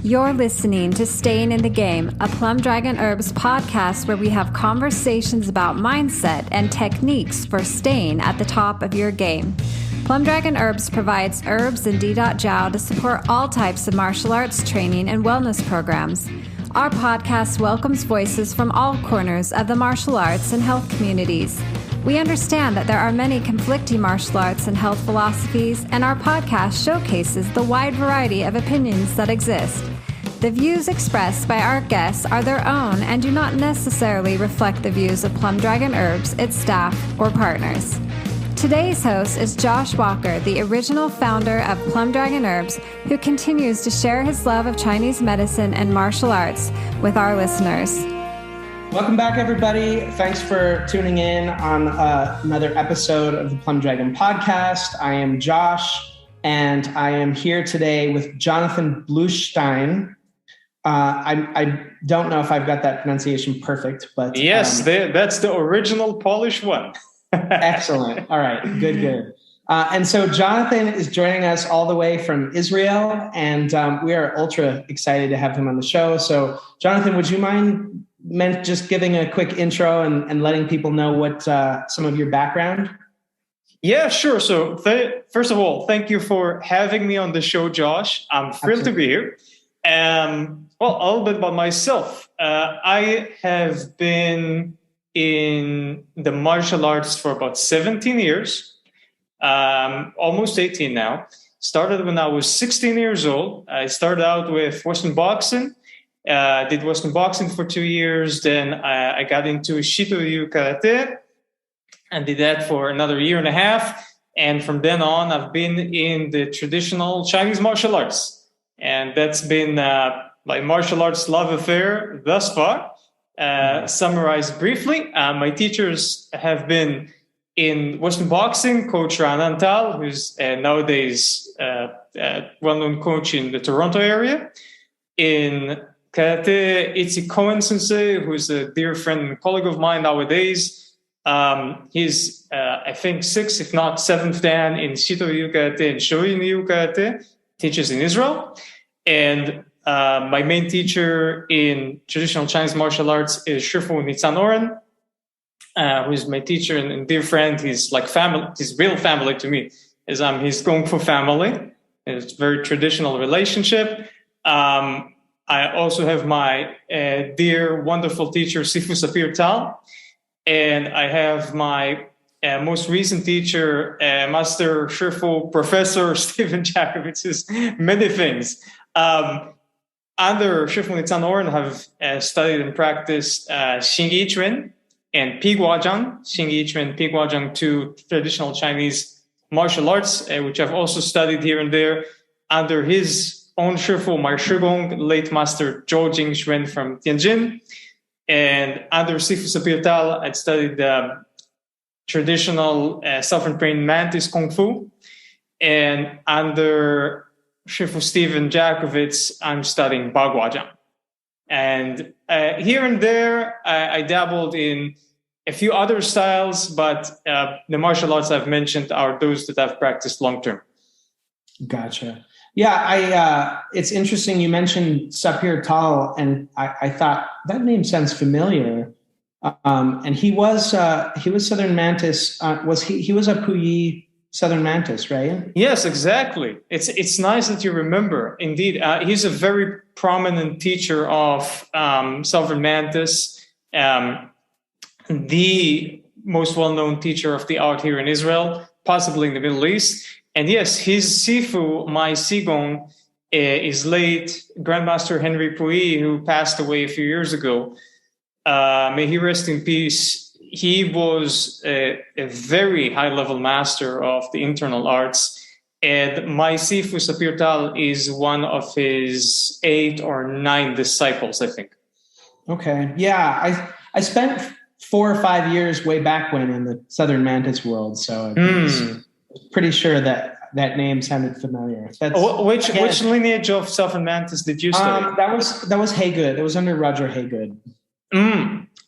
You're listening to Staying in the Game, a Plum Dragon Herbs podcast where we have conversations about mindset and techniques for staying at the top of your game. Plum Dragon Herbs provides herbs and D.Jow to support all types of martial arts training and wellness programs. Our podcast welcomes voices from all corners of the martial arts and health communities. We understand that there are many conflicting martial arts and health philosophies, and our podcast showcases the wide variety of opinions that exist. The views expressed by our guests are their own and do not necessarily reflect the views of Plum Dragon Herbs, its staff, or partners. Today's host is Josh Walker, the original founder of Plum Dragon Herbs, who continues to share his love of Chinese medicine and martial arts with our listeners. Welcome back, everybody. Thanks for tuning in on another episode of the Plum Dragon Podcast. I am Josh, and I am here today with Jonathan Bluestein. I don't know if I've got that pronunciation perfect, but... Yes, that's the original Polish one. Excellent. All right, good. And so Jonathan is joining us all the way from Israel, and we are ultra excited to have him on the show. So Jonathan, would you mind just giving a quick intro and letting people know what some of your background? Yeah, sure. So first of all, thank you for having me on the show, Josh. I'm thrilled to be here. Well, a little bit about myself. I have been in the martial arts for about 17 years, almost 18 now. Started when I was 16 years old. I started out with Western boxing. Did Western boxing for 2 years. Then I got into Shifu karate and did that for another year and a half. And from then on, I've been in the traditional Chinese martial arts. And that's been my martial arts love affair thus far. Summarized briefly, my teachers have been in Western boxing, Coach Anantal, who's nowadays well-known coach in the Toronto area. In karate, Itzy Cohen Sensei, who's a dear friend and colleague of mine nowadays. He's, I think, 6th, if not 7th dan in Shito-Ryu Karate and Shorin-Ryu Karate, teaches in Israel. And my main teacher in traditional Chinese martial arts is Shifu Oren, who is my teacher and dear friend. He's like family, he's real family to me, as I'm his Kung Fu family. It's a very traditional relationship. I also have my dear, wonderful teacher, Shifu Sapir Tal. And I have my most recent teacher, Master Shifu Professor Stephen Jakovitz's many things. Under Shifu Oren, have studied and practiced Xingyi Chuan and Piguazhang. Xingyi Chuan, Piguazhang, two traditional Chinese martial arts, which I've also studied here and there under his own Shifu, my Shigong, late Master Zhou Jingxuan from Tianjin. And under Shifu Sapir Tal, I'd studied traditional Southern Mantis Kung Fu. And under Shifu Steven Jakovitz, I'm studying Baguazhang. And here and there, I dabbled in a few other styles, but the martial arts I've mentioned are those that I've practiced long-term. Gotcha. Yeah, it's interesting you mentioned Sapir Tal, and I thought that name sounds familiar. And he was Southern Mantis. He was a Puyi Southern Mantis, right? Yes, exactly. It's nice that you remember. Indeed, he's a very prominent teacher of Southern Mantis, the most well-known teacher of the art here in Israel, possibly in the Middle East. And yes, his Sifu, my Sigong, is late Grandmaster Henry Puyi, who passed away a few years ago. May he rest in peace. He was a very high-level master of the internal arts. And my Sifu Sapir Tal is one of his 8 or 9 disciples, I think. Okay. Yeah, I spent 4 or 5 years way back when in the Southern Mantis world, so I'm pretty sure that name sounded familiar. Which lineage of Southern Mantis did you study? That was Haygood. It was under Roger Haygood.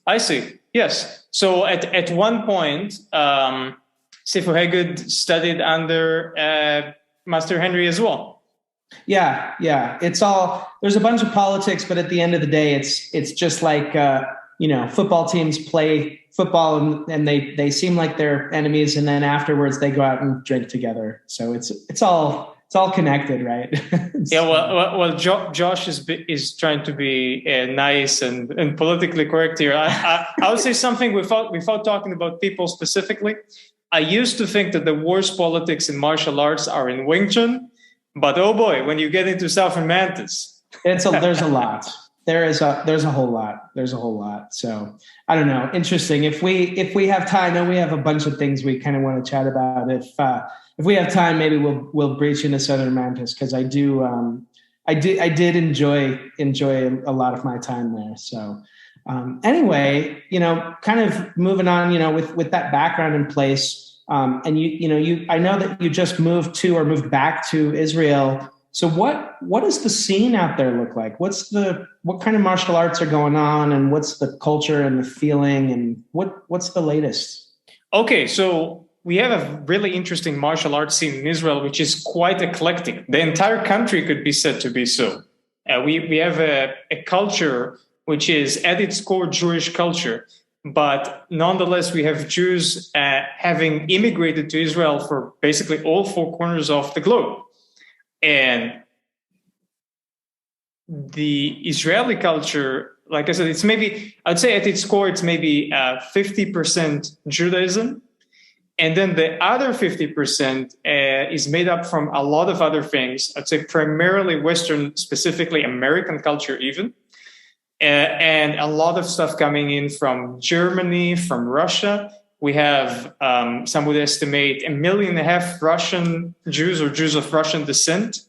I see. Yes. So at one point, Shifu Haygood studied under Master Henry as well. Yeah. There's a bunch of politics, but at the end of the day, it's just like, football teams play football and they seem like they're enemies. And then afterwards they go out and drink together. So it's all connected, right? Yeah. Well, Josh is trying to be nice and politically correct here. I would say something without talking about people specifically. I used to think that the worst politics in martial arts are in Wing Chun. But oh boy, when you get into Southern Mantis, there's a lot. There's a whole lot. So I don't know. Interesting. If we have time, I know we have a bunch of things we kind of want to chat about. If we have time, maybe we'll breach into Southern Mantis because I did enjoy a lot of my time there. So anyway, kind of moving on, with that background in place. And I know that you just moved back to Israel. So what does the scene out there look like? What kind of martial arts are going on, and what's the culture and the feeling, and what's the latest? Okay, so we have a really interesting martial arts scene in Israel, which is quite eclectic. The entire country could be said to be so. We have a culture which is at its core Jewish culture. But nonetheless, we have Jews having immigrated to Israel for basically all four corners of the globe. And the Israeli culture, like I said, I'd say at its core, it's maybe 50% Judaism. And then the other 50% is made up from a lot of other things. I'd say primarily Western, specifically American culture even. And a lot of stuff coming in from Germany, from Russia. We have, some would estimate, 1.5 million Russian Jews or Jews of Russian descent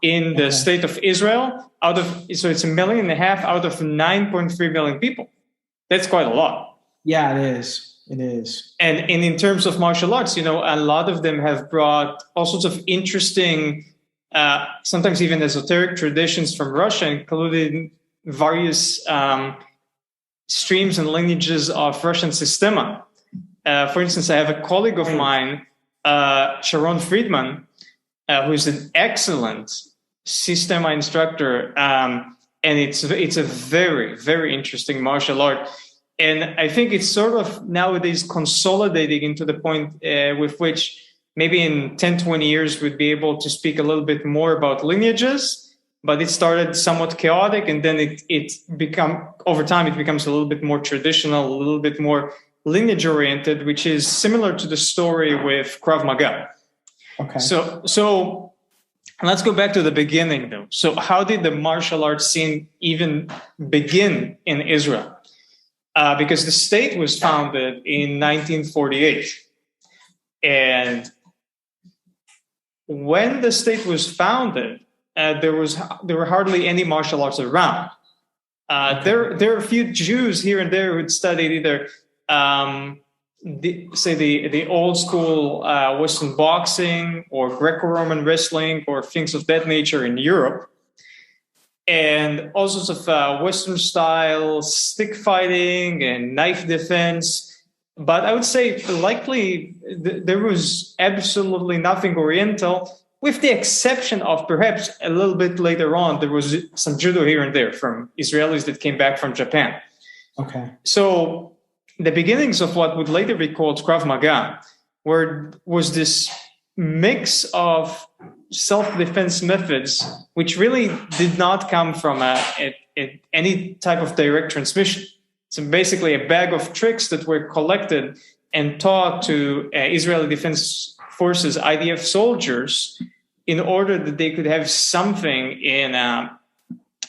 in the state of Israel. So it's 1.5 million out of 9.3 million people. That's quite a lot. Yeah, it is. And in terms of martial arts, a lot of them have brought all sorts of interesting, sometimes even esoteric traditions from Russia, including various streams and lineages of Russian sistema. For instance, I have a colleague of mine, Sharon Friedman, who is an excellent sistema instructor, and it's a very, very interesting martial art. And I think it's sort of nowadays consolidating into the point with which maybe in 10, 20 years we'd be able to speak a little bit more about lineages. But it started somewhat chaotic, and then over time it becomes a little bit more traditional, a little bit more lineage oriented, which is similar to the story with Krav Maga. Okay. So let's go back to the beginning though. So how did the martial arts scene even begin in Israel? Because the state was founded in 1948. And when the state was founded, there were hardly any martial arts around. There are a few Jews here and there who'd studied either, the old school Western boxing or Greco-Roman wrestling or things of that nature in Europe, and all sorts of Western style stick fighting and knife defense. But I would say likely there was absolutely nothing Oriental, with the exception of perhaps a little bit later on, there was some judo here and there from Israelis that came back from Japan. Okay. So the beginnings of what would later be called Krav Maga was this mix of self-defense methods, which really did not come from any type of direct transmission. So basically a bag of tricks that were collected and taught to Israeli Defense Forces, IDF soldiers, in order that they could have something in a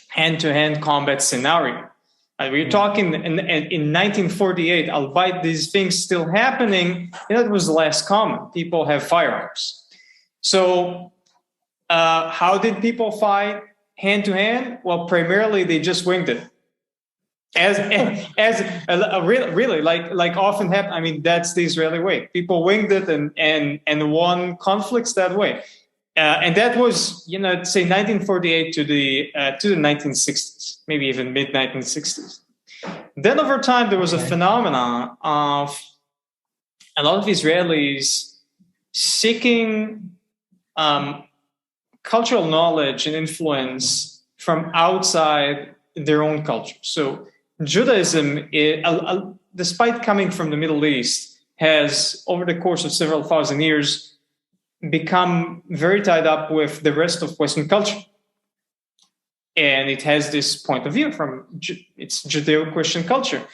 hand-to-hand combat scenario. We're talking in 1948, albeit these things still happening, it was less common. People have firearms. So how did people fight hand-to-hand? Well, primarily they just winged it. Really like often happen. I mean, that's the Israeli way. People winged it and won conflicts that way. And that was, say 1948 to the 1960s, maybe even mid 1960s. Then over time, there was a phenomenon of a lot of Israelis seeking cultural knowledge and influence from outside their own culture. So Judaism, despite coming from the Middle East, has, over the course of several thousand years, become very tied up with the rest of Western culture. And it has this point of view from its Judeo-Christian culture.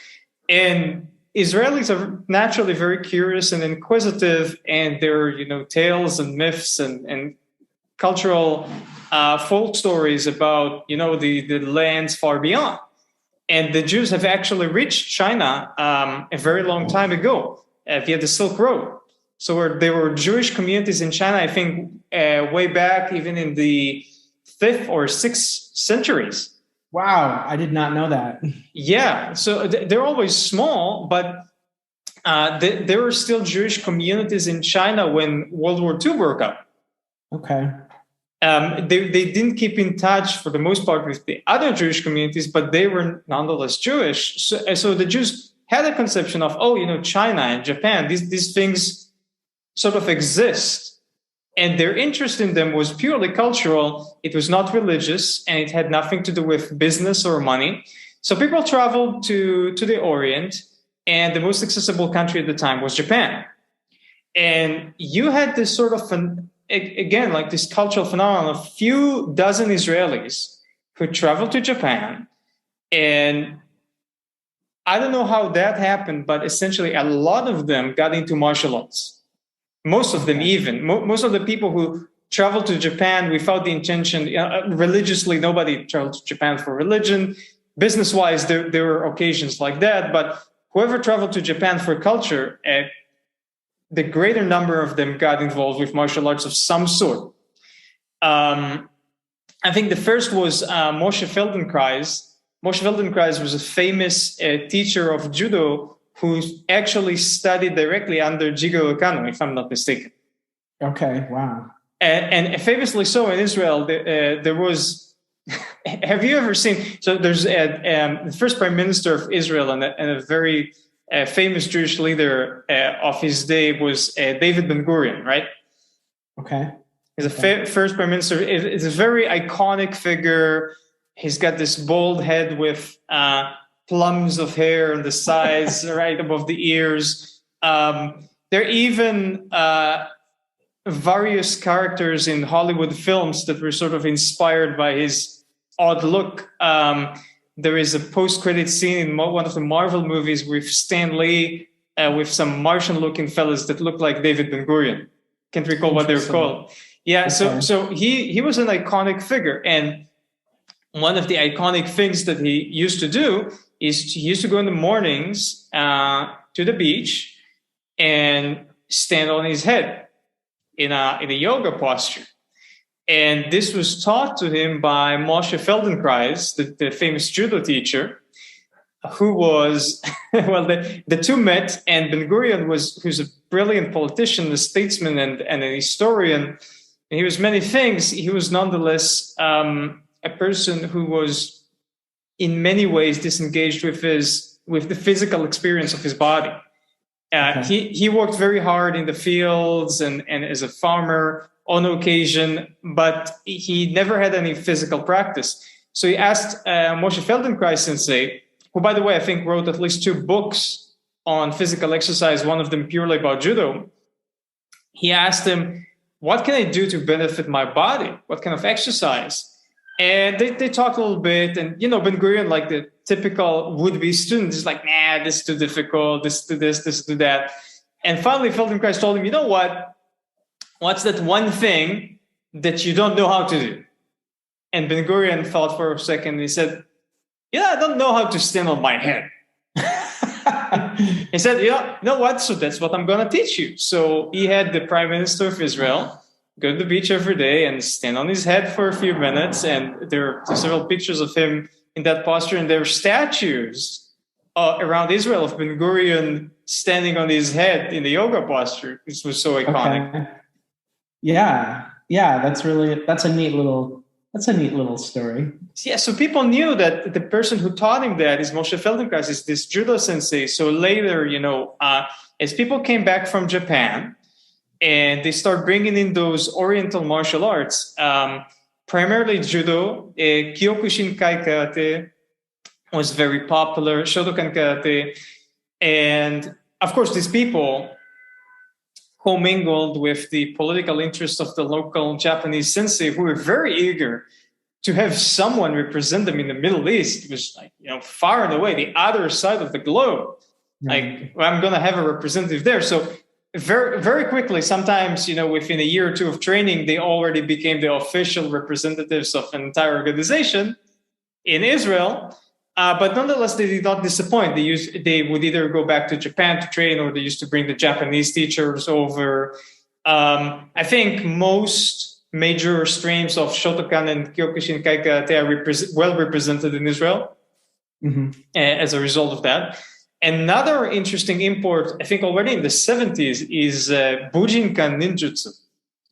And Israelis are naturally very curious and inquisitive, and there are, tales and myths and cultural folk stories about, the lands far beyond. And the Jews have actually reached China a very long time ago via the Silk Road. So there were Jewish communities in China, I think, way back even in the 5th or 6th centuries. Wow, I did not know that. Yeah, so they're always small, but there were still Jewish communities in China when World War II broke out. Okay. They didn't keep in touch for the most part with the other Jewish communities, but they were nonetheless Jewish. So the Jews had a conception of, China and Japan, these things sort of exist. And their interest in them was purely cultural. It was not religious, and it had nothing to do with business or money. So people traveled to the Orient, and the most accessible country at the time was Japan. And you had this sort of, like this cultural phenomenon of a few dozen Israelis who traveled to Japan. And I don't know how that happened, but essentially a lot of them got into martial arts. Most of them even. Most of the people who traveled to Japan without the intention, religiously, nobody traveled to Japan for religion. Business-wise, there were occasions like that. But whoever traveled to Japan for culture, the greater number of them got involved with martial arts of some sort. I think the first was Moshe Feldenkrais. Moshe Feldenkrais was a famous teacher of judo who actually studied directly under Jigoro Kano, if I'm not mistaken. Okay, wow. And famously so in Israel, there was, have you ever seen, so there's the first prime minister of Israel and a very famous Jewish leader of his day was David Ben-Gurion, right? Okay. He's the first prime minister. It's a very iconic figure. He's got this bald head with plums of hair on the sides, right above the ears. There are even various characters in Hollywood films that were sort of inspired by his odd look. There is a post-credit scene in one of the Marvel movies with Stan Lee with some Martian-looking fellas that look like David Ben-Gurion. Can't recall what they're called. Yeah, okay. So he was an iconic figure. And one of the iconic things that he used to do is he used to go in the mornings to the beach and stand on his head in a yoga posture. And this was taught to him by Moshe Feldenkrais, the famous judo teacher, who was, well, the two met, and Ben-Gurion who's a brilliant politician, a statesman, and an historian. And he was many things. He was nonetheless a person who was in many ways disengaged with the physical experience of his body. He worked very hard in the fields and as a farmer on occasion, but he never had any physical practice. So he asked Moshe Feldenkrais sensei, who, by the way, I think wrote at least 2 books on physical exercise, one of them purely about judo. He asked him, what can I do to benefit my body? What kind of exercise? And they talked a little bit, and Ben-Gurion, like the typical would-be student, is like, nah, this is too difficult, this do this, this do that. And finally, Feldenkrais told him, you know what? What's that one thing that you don't know how to do? And Ben-Gurion thought for a second, and he said, I don't know how to stand on my head. He said, you know what? So that's what I'm going to teach you. So he had the prime minister of Israel go to the beach every day and stand on his head for a few minutes. And there are several pictures of him in that posture. And there are statues around Israel of Ben-Gurion standing on his head in the yoga posture. This was so iconic. Okay. Yeah. That's a neat little story. Yeah, so people knew that the person who taught him that is Moshe Feldenkrais, is this judo sensei. So later, as people came back from Japan, and they start bringing in those Oriental martial arts, primarily judo. Kyokushin Kai Karate was very popular, Shotokan Karate, and of course these people commingled with the political interests of the local Japanese sensei, who were very eager to have someone represent them in the Middle East. It was like, far and away, the other side of the globe. Like, well, I'm going to have a representative there. So very, very quickly, sometimes, within a year or two of training, they already became the official representatives of an entire organization in Israel. But nonetheless, they did not disappoint. They would either go back to Japan to train, or they used to bring the Japanese teachers over. I think most major streams of Shotokan and Kyokushin Kai Karate are well represented in Israel as a result of that. Another interesting import, I think already in the 70s, is Bujinkan Ninjutsu.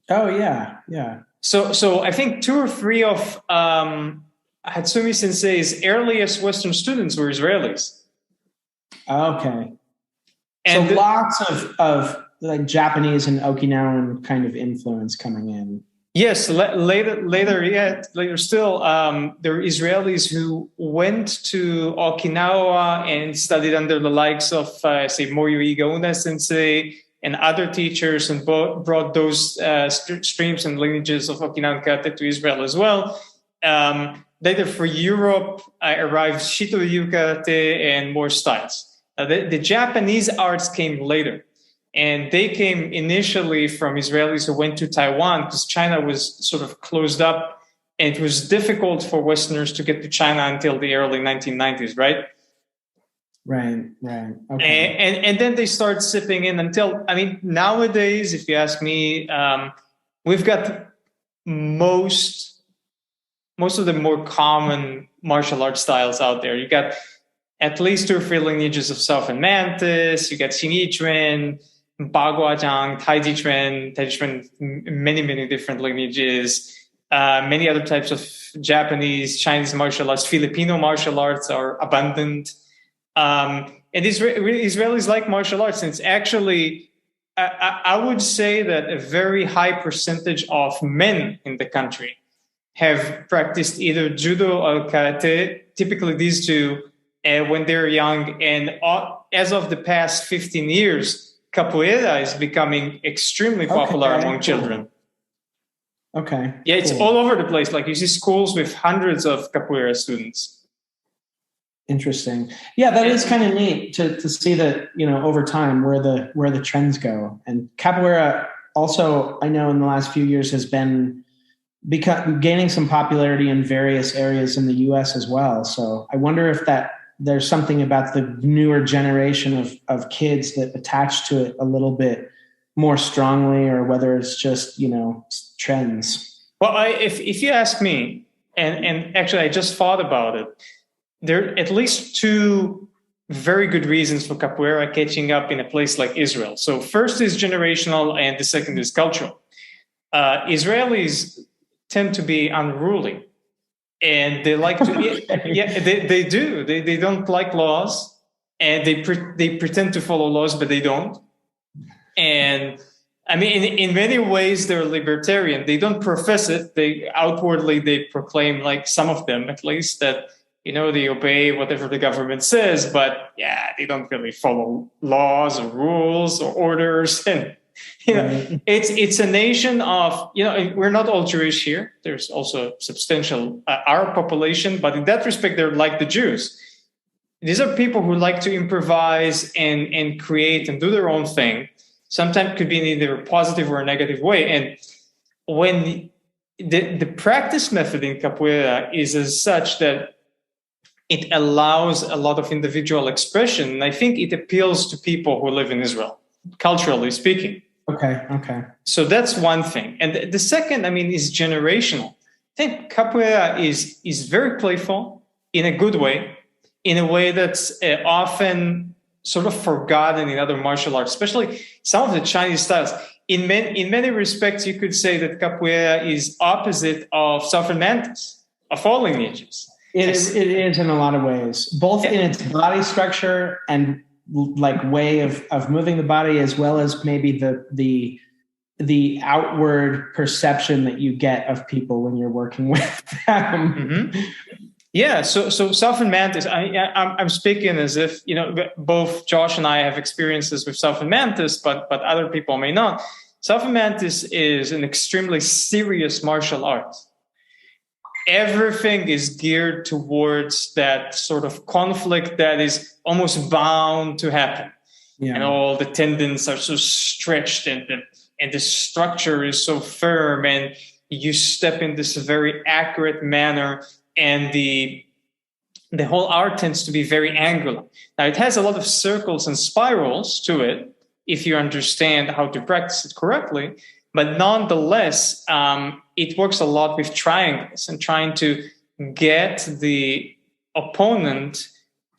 Oh, yeah. So I think 2 or 3 of Hatsumi Sensei's earliest Western students were Israelis. Okay. And so lots of like Japanese and Okinawan kind of influence coming in. Yes, later still, there are Israelis who went to Okinawa and studied under the likes of, say, Moyo Igauna Sensei and other teachers, and brought those streams and lineages of Okinawan karate to Israel as well. Later for Europe, arrived Shito-ryu karate and more styles. The Japanese arts came later. And they came initially from Israelis who went to Taiwan, because China was sort of closed up, and it was difficult for Westerners to get to China until the early 1990s, right? Right. Okay. And then they start sipping in until, nowadays, if you ask me, we've got most of the more common martial arts styles out there. You got at least 2 or 3 lineages of Southern Mantis. You got Xingyi-chuan, Baguazhang, Taiji-chuan, many, many different lineages. Many other types of Japanese, Chinese martial arts, Filipino martial arts are abundant. And Israelis like martial arts. And it's actually, I would say that a very high percentage of men in the country have practiced either judo or karate, typically these two, when they're young. And as of the past 15 years, Capoeira is becoming extremely popular among children. Okay. Yeah, it's all over the place. Like, you see schools with hundreds of Capoeira students. Interesting. Yeah, that is kind of neat to see that, over time where the trends go. And Capoeira also, I know in the last few years, has been gaining some popularity in various areas in the US as well. So I wonder if there's something about the newer generation of kids that attach to it a little bit more strongly, or whether it's just, trends. Well, if you ask me, and actually I just thought about it, there are at least 2 very good reasons for Capoeira catching up in a place like Israel. So first is generational, and the second is cultural. Israelis tend to be unruly. And they like to, they do. They don't like laws, and they pretend to follow laws, but they don't. And in many ways, they're libertarian. They don't profess it. They proclaim, like some of them at least, that they obey whatever the government says, but they don't really follow laws or rules or orders. And it's a nation of, we're not all Jewish here. There's also substantial Arab population, but in that respect, they're like the Jews. These are people who like to improvise and create and do their own thing. Sometimes it could be in either a positive or a negative way. And when the practice method in Capoeira is as such that it allows a lot of individual expression, and I think it appeals to people who live in Israel, culturally speaking. Okay. So that's one thing. And the second, is generational. I think Capoeira is very playful in a good way, in a way that's often sort of forgotten in other martial arts, especially some of the Chinese styles. In many respects, you could say that Capoeira is opposite of Southern Mantis, of all lineages. It is in a lot of ways, both in its body structure and like way of moving the body, as well as maybe the the outward perception that you get of people when you're working with them. Mm-hmm. Yeah, so Southern Mantis, I'm speaking as if, both Josh and I have experiences with Southern Mantis, but other people may not. Southern Mantis is an extremely serious martial art. Everything is geared towards that sort of conflict that is almost bound to happen. Yeah. And all the tendons are so stretched and the structure is so firm, and you step in this very accurate manner, and the whole art tends to be very angular. Now, it has a lot of circles and spirals to it if you understand how to practice it correctly, but nonetheless, it works a lot with triangles and trying to get the opponent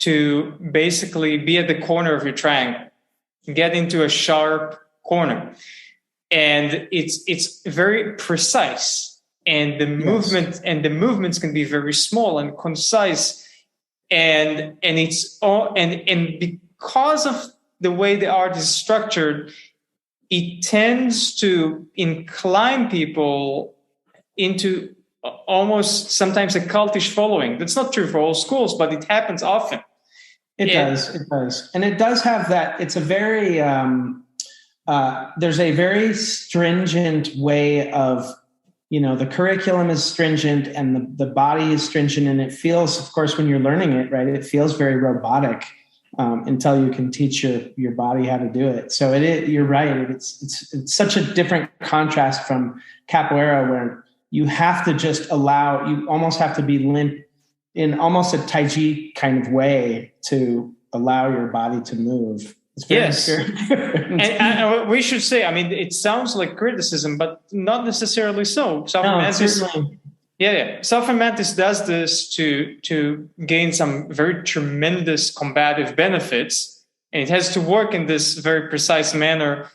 to basically be at the corner of your triangle, get into a sharp corner. And it's very precise, and the movements can be very small and concise, and it's all and because of the way the art is structured, it tends to incline people into almost sometimes a cultish following. That's not true for all schools, but it happens often. It does, and it does have that. It's a very there's a very stringent way of, the curriculum is stringent and the body is stringent, and it feels, of course, when you're learning it, right, it feels very robotic until you can teach your body how to do it. So you're right. It's such a different contrast from Capoeira, where you have to just you almost have to be limp in almost a Tai Chi kind of way to allow your body to move. Yes. And we should say, it sounds like criticism, but not necessarily so. Southern Mantis does this to gain some very tremendous combative benefits, and it has to work in this very precise manner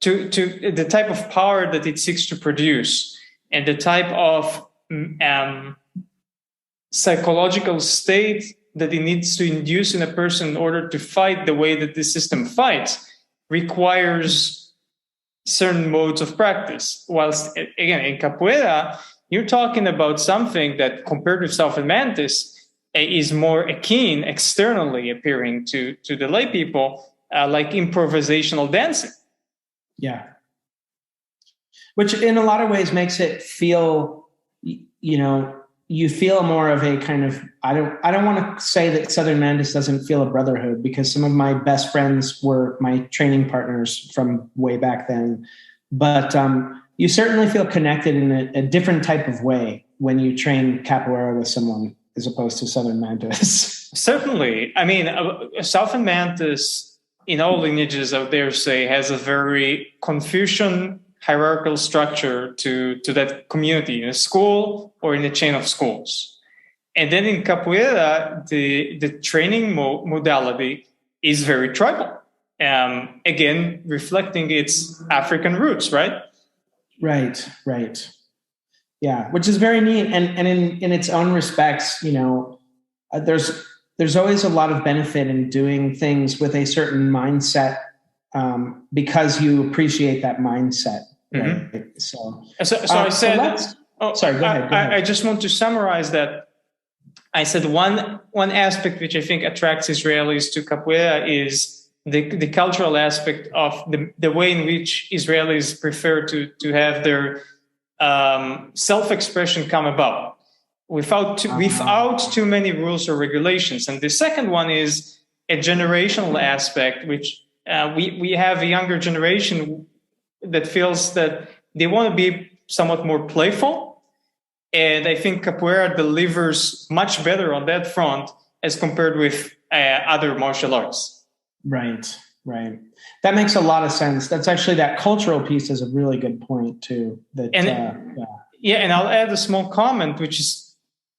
to the type of power that it seeks to produce, and the type of psychological state that it needs to induce in a person in order to fight the way that this system fights requires certain modes of practice. Whilst, again, in Capoeira, you're talking about something that, compared with Southern Mantis, is more akin, externally appearing to the lay people, like improvisational dancing. Yeah. Which in a lot of ways makes it feel, you feel more of a kind of, I don't want to say that Southern Mantis doesn't feel a brotherhood, because some of my best friends were my training partners from way back then. But you certainly feel connected in a different type of way when you train Capoeira with someone as opposed to Southern Mantis. Certainly. Southern Mantis, in all lineages, I dare say, has a very Confucian hierarchical structure to that community in a school or in a chain of schools. And then in Capoeira, the training modality is very tribal. Again, reflecting its African roots, right? Right. Yeah, which is very neat. And in its own respects, there's always a lot of benefit in doing things with a certain mindset, because you appreciate that mindset. Right? Mm-hmm. So I said, sorry, go ahead. I just want to summarize that. I said one aspect which I think attracts Israelis to Capoeira is the cultural aspect of the way in which Israelis prefer to have their self-expression come about without too many rules or regulations. And the second one is a generational aspect, which we have a younger generation that feels that they want to be somewhat more playful. And I think Capoeira delivers much better on that front as compared with other martial arts. Right. That makes a lot of sense. That's actually, that cultural piece is a really good point too. And I'll add a small comment, which is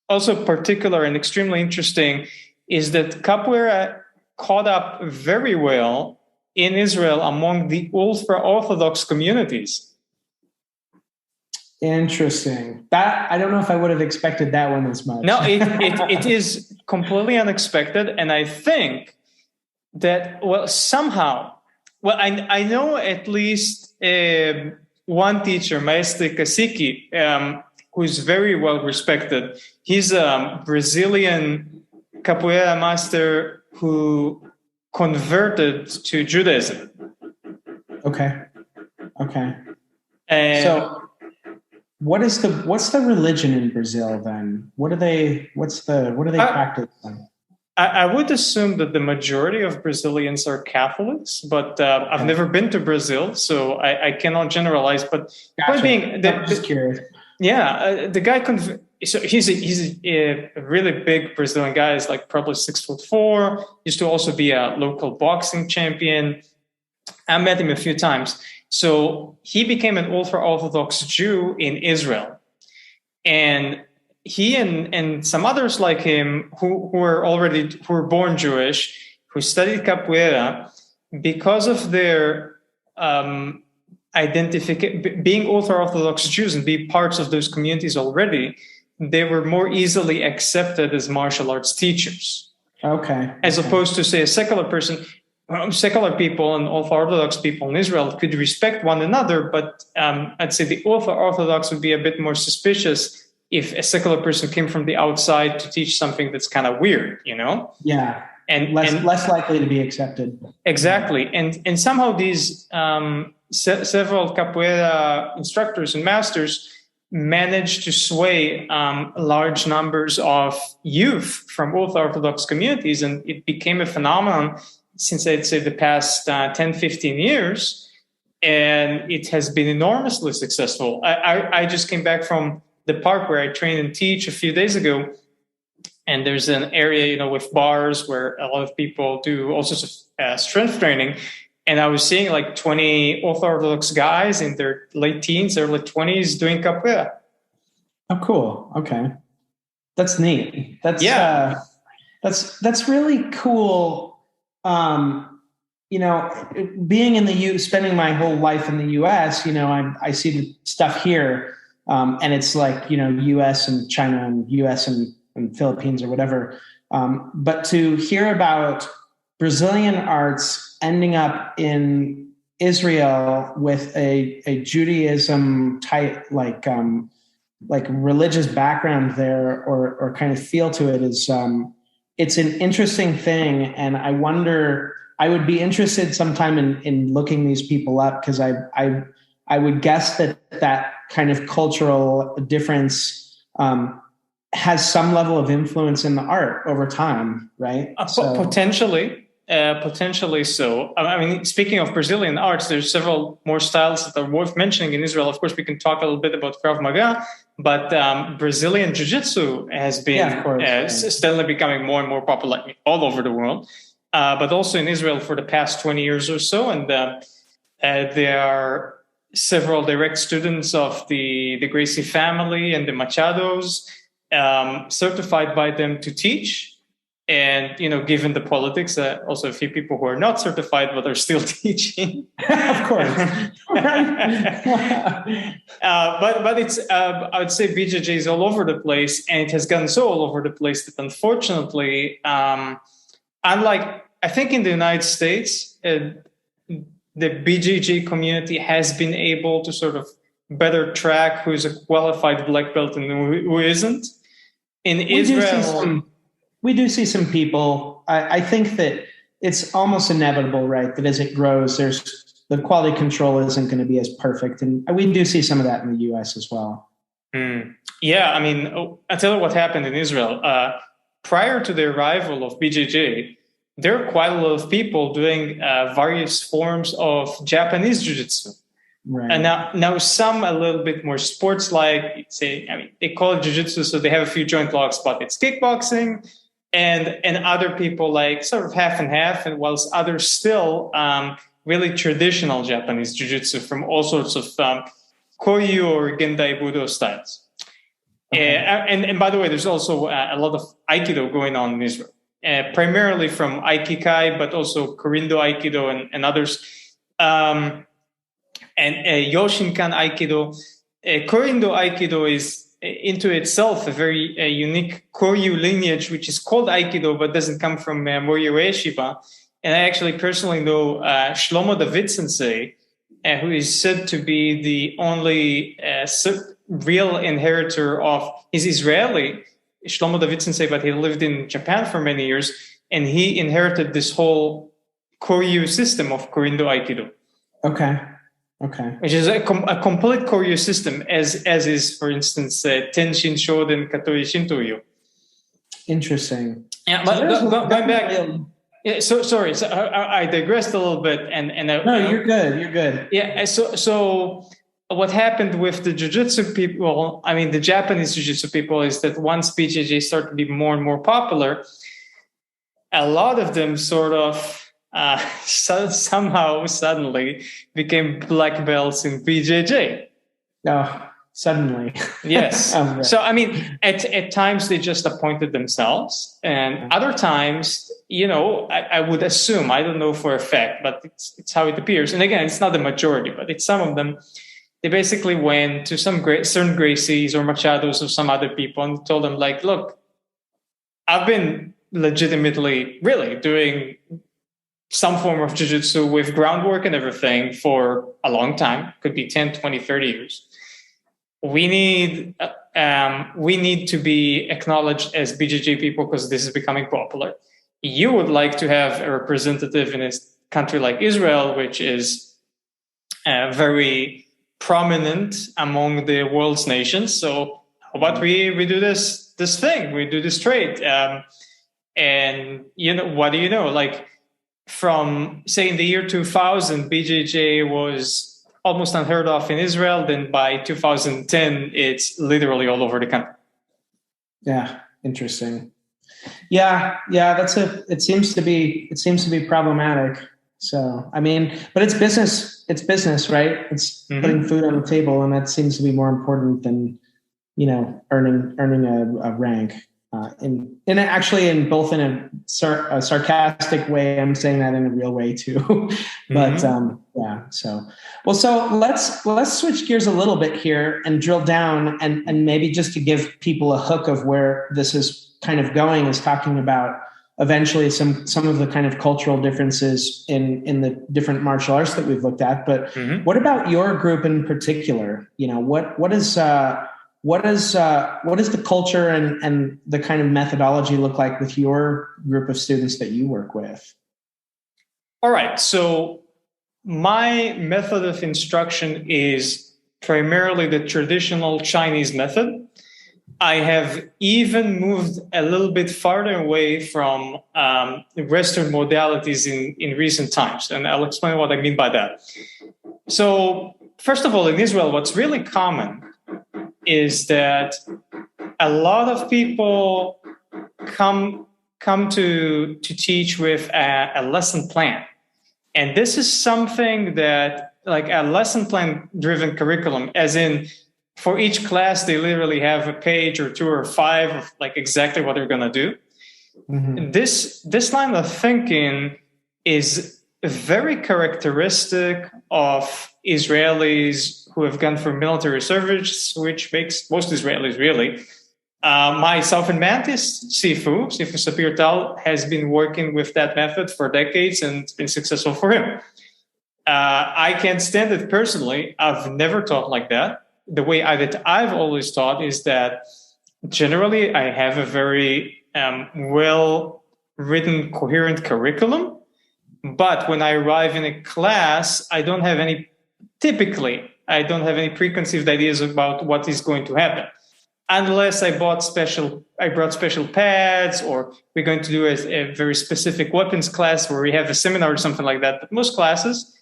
also particular and extremely interesting, is that Capoeira caught up very well in Israel among the ultra-Orthodox communities. Interesting. That, I don't know if I would have expected that one as much. No, it is completely unexpected. And I think that, somehow, I know at least one teacher, Maestro Kasiki, who's very well respected. He's a Brazilian capoeira master who converted to Judaism. Okay. And So what's the religion in Brazil then? What do they practice then? I would assume that the majority of Brazilians are Catholics, but I've never been to Brazil, so I cannot generalize. But Gotcha. I'm just curious. Yeah, the guy. So he's a really big Brazilian guy. He's like probably 6'4". Used to also be a local boxing champion. I met him a few times. So he became an ultra-Orthodox Jew in Israel, and he and some others like him who were born Jewish, who studied capoeira, because of their being ultra-Orthodox Jews and being parts of those communities already, they were more easily accepted as martial arts teachers. Okay. As opposed to, say, a secular person. Secular people and ultra-Orthodox people in Israel could respect one another, but I'd say the ultra-Orthodox would be a bit more suspicious if a secular person came from the outside to teach something that's kind of weird, you know? Yeah. And less likely to be accepted. Exactly. And somehow these several capoeira instructors and masters managed to sway large numbers of youth from ultra-Orthodox communities, and it became a phenomenon since, I'd say, the past 10, 15 years, and it has been enormously successful. I just came back from the park where I train and teach a few days ago, and there's an area, with bars where a lot of people do all sorts of strength training, and I was seeing like 20 Orthodox guys in their late teens, early 20s doing capoeira. Oh, cool. Okay. That's neat. That's really cool. Being in the spending my whole life in the U.S., I see the stuff here, and it's like, U.S. and China and U.S. and Philippines or whatever. But to hear about Brazilian arts ending up in Israel with a Judaism type, like religious background there, or kind of feel to it is, it's an interesting thing. And I wonder, I would be interested sometime in looking these people up, because I would guess that kind of cultural difference has some level of influence in the art over time, right? Potentially so. I mean, speaking of Brazilian arts, there's several more styles that are worth mentioning in Israel. Of course, we can talk a little bit about Krav Maga, but Brazilian Jiu-Jitsu has been steadily becoming more and more popular all over the world, but also in Israel for the past 20 years or so. And there are several direct students of the Gracie family and the Machados, certified by them to teach. And, given the politics, also a few people who are not certified but are still teaching. Of course. But it's, I would say BJJ is all over the place, and it has gotten so all over the place that unfortunately, unlike, I think in the United States, the BJJ community has been able to sort of better track who's a qualified black belt and who isn't. In Israel... We do see some people. I think that it's almost inevitable, right, that as it grows, the quality control isn't going to be as perfect. And we do see some of that in the U.S. as well. Yeah, I mean, I'll tell you what happened in Israel. Prior to the arrival of BJJ, there are quite a lot of people doing various forms of Japanese jiu-jitsu. Right. And now some a little bit more sports-like. They call it jiu-jitsu, so they have a few joint locks, but it's kickboxing. And other people like sort of half and half, and whilst others still really traditional Japanese jiu-jitsu from all sorts of Koyu or Gendai Budo styles. Okay. And by the way, there's also a lot of Aikido going on in Israel, primarily from Aikikai, but also Korindo Aikido and others. And Yoshinkan Aikido. Korindo Aikido is into itself a very unique Koryu lineage, which is called Aikido, but doesn't come from Moryo Ueshiba. And I actually personally know Shlomo David Sensei, who is said to be the only real inheritor of, he's Israeli, Shlomo David Sensei, but he lived in Japan for many years, and he inherited this whole Koryu system of Korindo Aikido. Okay. Which is a complete Koryu system, as is, for instance, Tenshin Shoden Katori Shinto-ryu. Interesting. Yeah, but going back. Yeah, sorry. So I digressed a little bit, no, you're good. You're good. Yeah. So what happened with the jiu-jitsu people? I mean, the Japanese jiu-jitsu people is that once BJJ started to be more and more popular, a lot of them sort of somehow suddenly became black belts in BJJ. Oh, suddenly. Yes. Oh, right. So, I mean, at times they just appointed themselves, and other times, I would assume, I don't know for a fact, but it's how it appears. And again, it's not the majority, but it's some of them. They basically went to some certain Gracies or Machados or some other people and told them, like, look, I've been legitimately really doing some form of jiu-jitsu with groundwork and everything for a long time, could be 10, 20, 30 years. We need to be acknowledged as BJJ people because this is becoming popular. You would like to have a representative in a country like Israel, which is very prominent among the world's nations. So how about we do this thing? We do this trade. And what do you know? Like from, say, in the year 2000, BJJ was almost unheard of in Israel. Then by 2010, it's literally all over the country. Yeah, interesting. Yeah, it seems to be problematic. So, I mean, but it's business, right? It's putting food on the table, and that seems to be more important than, earning a rank. In a sarcastic way, I'm saying that in a real way too. But so let's switch gears a little bit here and drill down and maybe just to give people a hook of where this is kind of going, is talking about eventually some of the kind of cultural differences in the different martial arts that we've looked at. But what about your group in particular? What is the culture and the kind of methodology look like with your group of students that you work with? All right. So my method of instruction is primarily the traditional Chinese method. I have even moved a little bit farther away from Western modalities in recent times. And I'll explain what I mean by that. So first of all, in Israel, what's really common is that a lot of people come to teach with a lesson plan. And this is something that, like a lesson plan driven curriculum, as in for each class, they literally have a page or 2 or 5 of like exactly what they're going to do. This line of thinking is very characteristic of Israelis who have gone for military service, which makes most Israelis really. My Southern Mantis, Shifu Sapir Tal, has been working with that method for decades and it's been successful for him. I can't stand it personally. I've never taught like that. The way that I've always taught is that generally I have a very well-written, coherent curriculum. But when I arrive in a class, I don't have any preconceived ideas about what is going to happen. Unless I brought special pads, or we're going to do a very specific weapons class where we have a seminar or something like that. But most classes,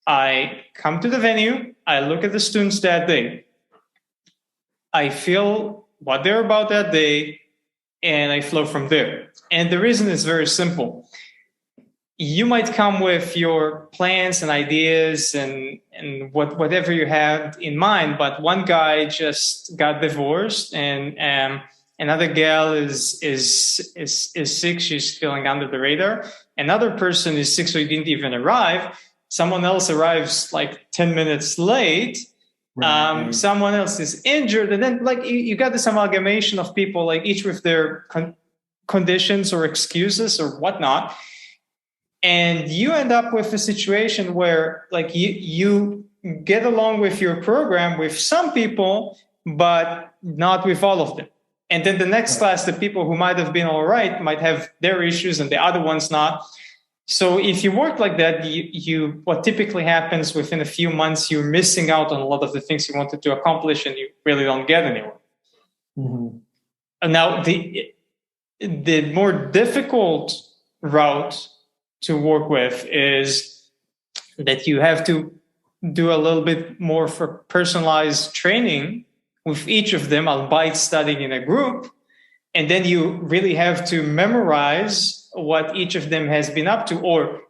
I come to the venue, I look at the students that day, I feel what they're about that day, and I flow from there. And the reason is very simple. You might come with your plans and ideas and whatever you had in mind, but one guy just got divorced, and another gal is sick. She's feeling under the radar. Another person is sick, so he didn't even arrive. Someone else arrives like 10 minutes late. Right. Someone else is injured. And then like you got this amalgamation of people, like each with their conditions or excuses or whatnot. and you end up with a situation where like you get along with your program with some people, but not with all of them. And then the next class, the people who might have been all right might have their issues and the other ones not. So if you work like that, you what typically happens within a few months, you're missing out on a lot of the things you wanted to accomplish, and you really don't get anywhere. Mm-hmm. And now the more difficult route to work with is that you have to do a little bit more for personalized training with each of them, albeit studying in a group. And then you really have to memorize what each of them has been up to, or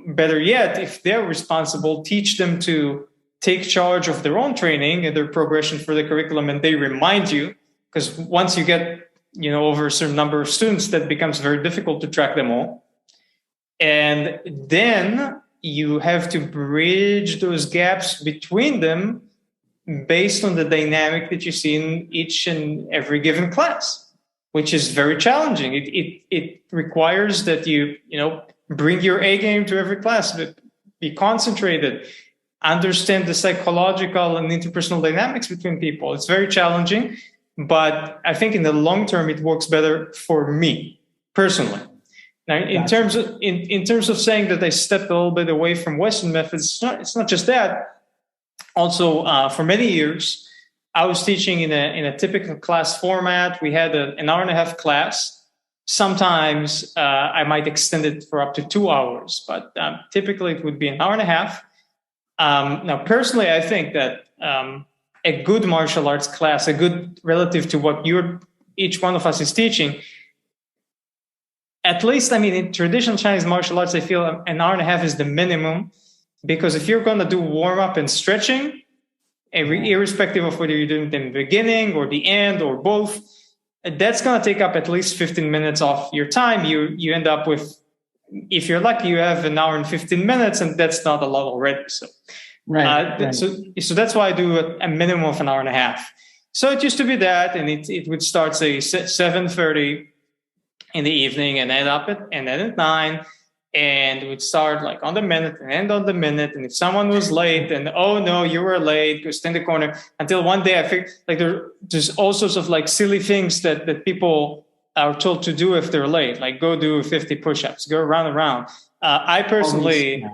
better yet, if they're responsible, teach them to take charge of their own training and their progression for the curriculum. And they remind you, because once you get, over a certain number of students, that becomes very difficult to track them all. And then you have to bridge those gaps between them based on the dynamic that you see in each and every given class, which is very challenging. It requires that you bring your A game to every class, but be concentrated, understand the psychological and interpersonal dynamics between people. It's very challenging, but I think in the long term it works better for me personally. Now, in terms of saying that I stepped a little bit away from Western methods, it's not just that. Also, for many years, I was teaching in a typical class format. We had an hour and a half class. Sometimes I might extend it for up to 2 hours, but typically it would be an hour and a half. Now, personally, I think that a good martial arts class, a good relative to what each one of us is teaching, at least, in traditional Chinese martial arts, I feel an hour and a half is the minimum, because if you're going to do warm-up and stretching, irrespective of whether you're doing it in the beginning or the end or both, that's going to take up at least 15 minutes off your time. You end up with, if you're lucky, you have an hour and 15 minutes, and that's not a lot already. So, right. So that's why I do a minimum of an hour and a half. So it used to be that, and it would start, say, 7:30 in the evening and end at 9. And we'd start like on the minute and end on the minute. And if someone was late, then, oh no, you were late, go stand in the corner. Until one day I figured like there's all sorts of like silly things that people are told to do if they're late, like go do 50 push-ups, go around. I personally,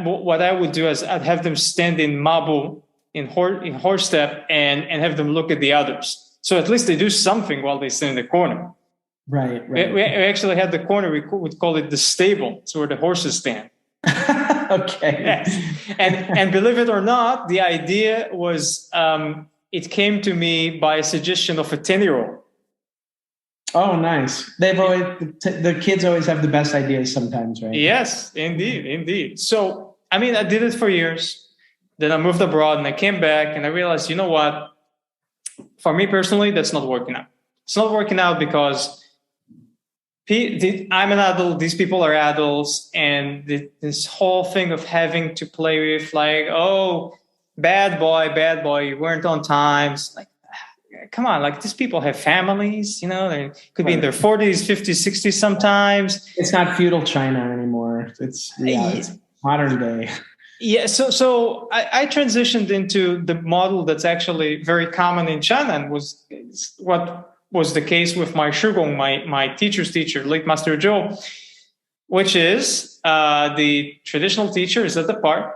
what I would do is I'd have them stand in mabu, in horse step, and have them look at the others. So at least they do something while they stand in the corner. Right. We actually had the corner, we would call it the stable. It's where the horses stand. Okay. Yes. And believe it or not, the idea was, it came to me by a suggestion of a 10-year-old. Oh, nice. The kids always have the best ideas sometimes, right? Yes, indeed. So, I did it for years. Then I moved abroad and I came back and I realized, you know what? For me personally, that's not working out. It's not working out because I'm an adult, these people are adults, and this whole thing of having to play with like, oh, bad boy, you weren't on time. It's like, come on, like these people have families, they could be in their 40s, 50s, 60s sometimes. It's not feudal China anymore. It's modern day. Yeah, so I transitioned into the model that's actually very common in China, and was what was the case with my Shugong, my teacher's teacher, late Master Zhou, which is the traditional teacher is at the park,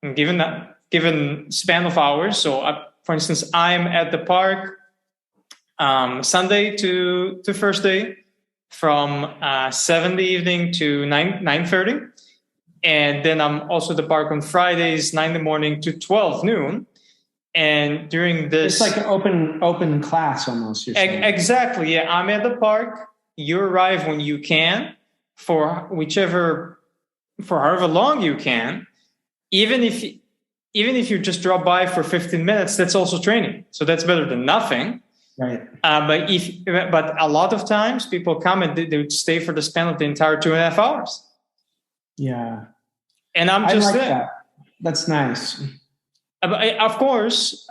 and given span of hours. So, for instance, I'm at the park Sunday to Thursday from 7 in the evening to 9:30. And then I'm also at the park on Fridays, 9 in the morning to 12 noon. And during this... It's like an open class almost. Exactly, yeah. I'm at the park. You arrive when you can for however long you can. Even if you just drop by for 15 minutes, that's also training. So that's better than nothing. Right. But a lot of times people come and they would stay for the span of the entire 2.5 hours. Yeah. And I'm just like that. That's nice. Of course,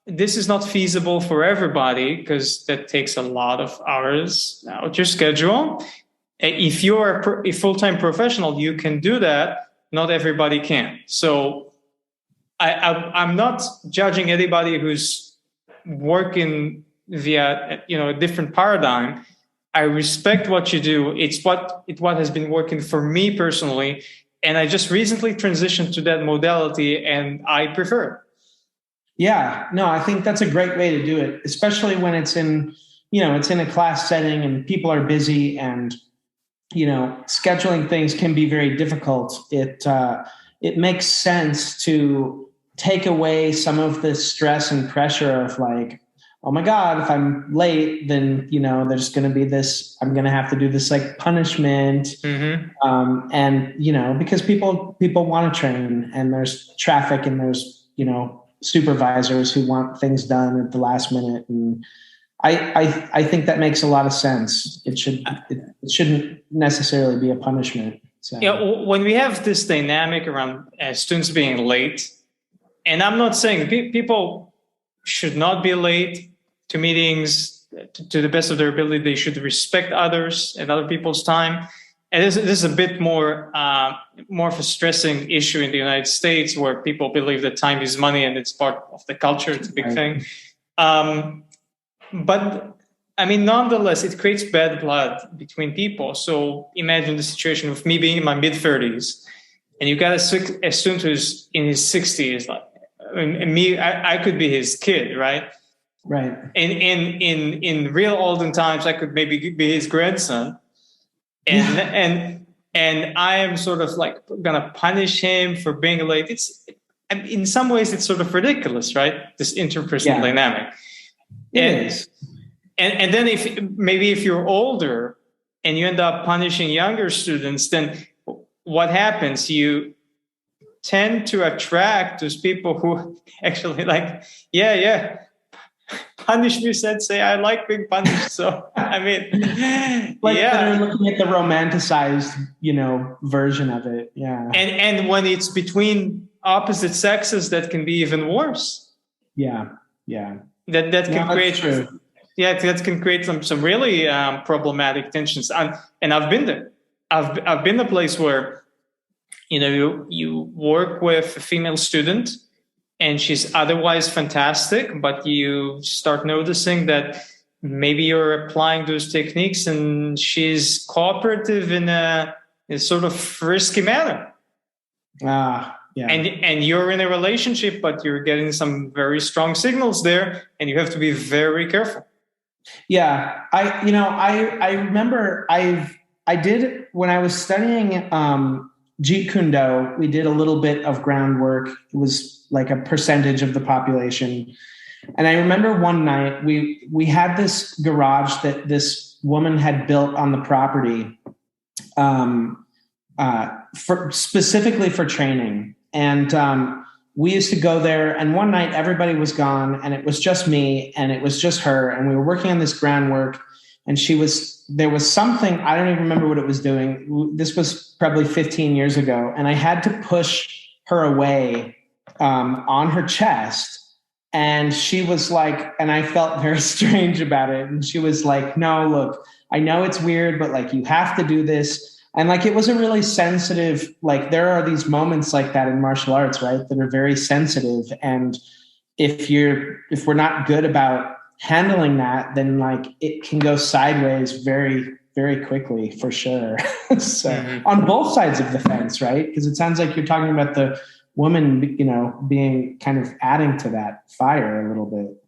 this is not feasible for everybody because that takes a lot of hours out your schedule. If you're a full-time professional, you can do that. Not everybody can. So I'm not judging anybody who's working via a different paradigm. I respect what you do. It's what has been working for me personally, and I just recently transitioned to that modality, and I prefer it. Yeah, no, I think that's a great way to do it, especially when it's in a class setting and people are busy, and scheduling things can be very difficult. It makes sense to take away some of the stress and pressure of like, oh my God, if I'm late, then, there's going to be this, I'm going to have to do this like punishment. Mm-hmm. And, because people want to train, and there's traffic, and there's, supervisors who want things done at the last minute. And I think that makes a lot of sense. It shouldn't necessarily be a punishment. So. Yeah, when we have this dynamic around students being late, and I'm not saying people should not be late to meetings to the best of their ability. They should respect others and other people's time. And this is a bit more of a stressing issue in the United States, where people believe that time is money and it's part of the culture. It's a big thing. But I mean, nonetheless, it creates bad blood between people. So imagine the situation of me being in my mid-30s, and you got a student who's in his 60s. Like, I could be his kid, right? Right. In real olden times, I could maybe be his grandson, and I am sort of like gonna punish him for being late. In some ways, it's sort of ridiculous, right? This interpersonal dynamic. It is. And then if you're older and you end up punishing younger students, then what happens? You tend to attract those people who actually like, punish me, sensei. I like being punished. So, I mean, they're looking at the romanticized, version of it. Yeah. And when it's between opposite sexes, that can be even worse. Yeah. Yeah. That can create. True. Yeah, that can create some really problematic tensions. And I've been there. I've been a place where, you work with a female student, and she's otherwise fantastic, but you start noticing that maybe you're applying those techniques and she's cooperative in a sort of risky manner. Yeah. And you're in a relationship, but you're getting some very strong signals there, and you have to be very careful. Yeah. I remember I did, when I was studying Jeet Kune Do, we did a little bit of groundwork. It was like a percentage of the population. And I remember one night we had this garage that this woman had built on the property specifically for training. And we used to go there, and one night everybody was gone, and it was just me, and it was just her. And we were working on this groundwork, and there was something, I don't even remember what it was doing. This was probably 15 years ago. And I had to push her away on her chest. And she was like, and I felt very strange about it. And she was like, no, look, I know it's weird, but like, you have to do this. And like, it was a really sensitive, like, there are these moments like that in martial arts, right, that are very sensitive. And if we're not good about handling that, then like it can go sideways very, very quickly, for sure. So on both sides of the fence, right? Because it sounds like you're talking about the woman, being kind of adding to that fire a little bit.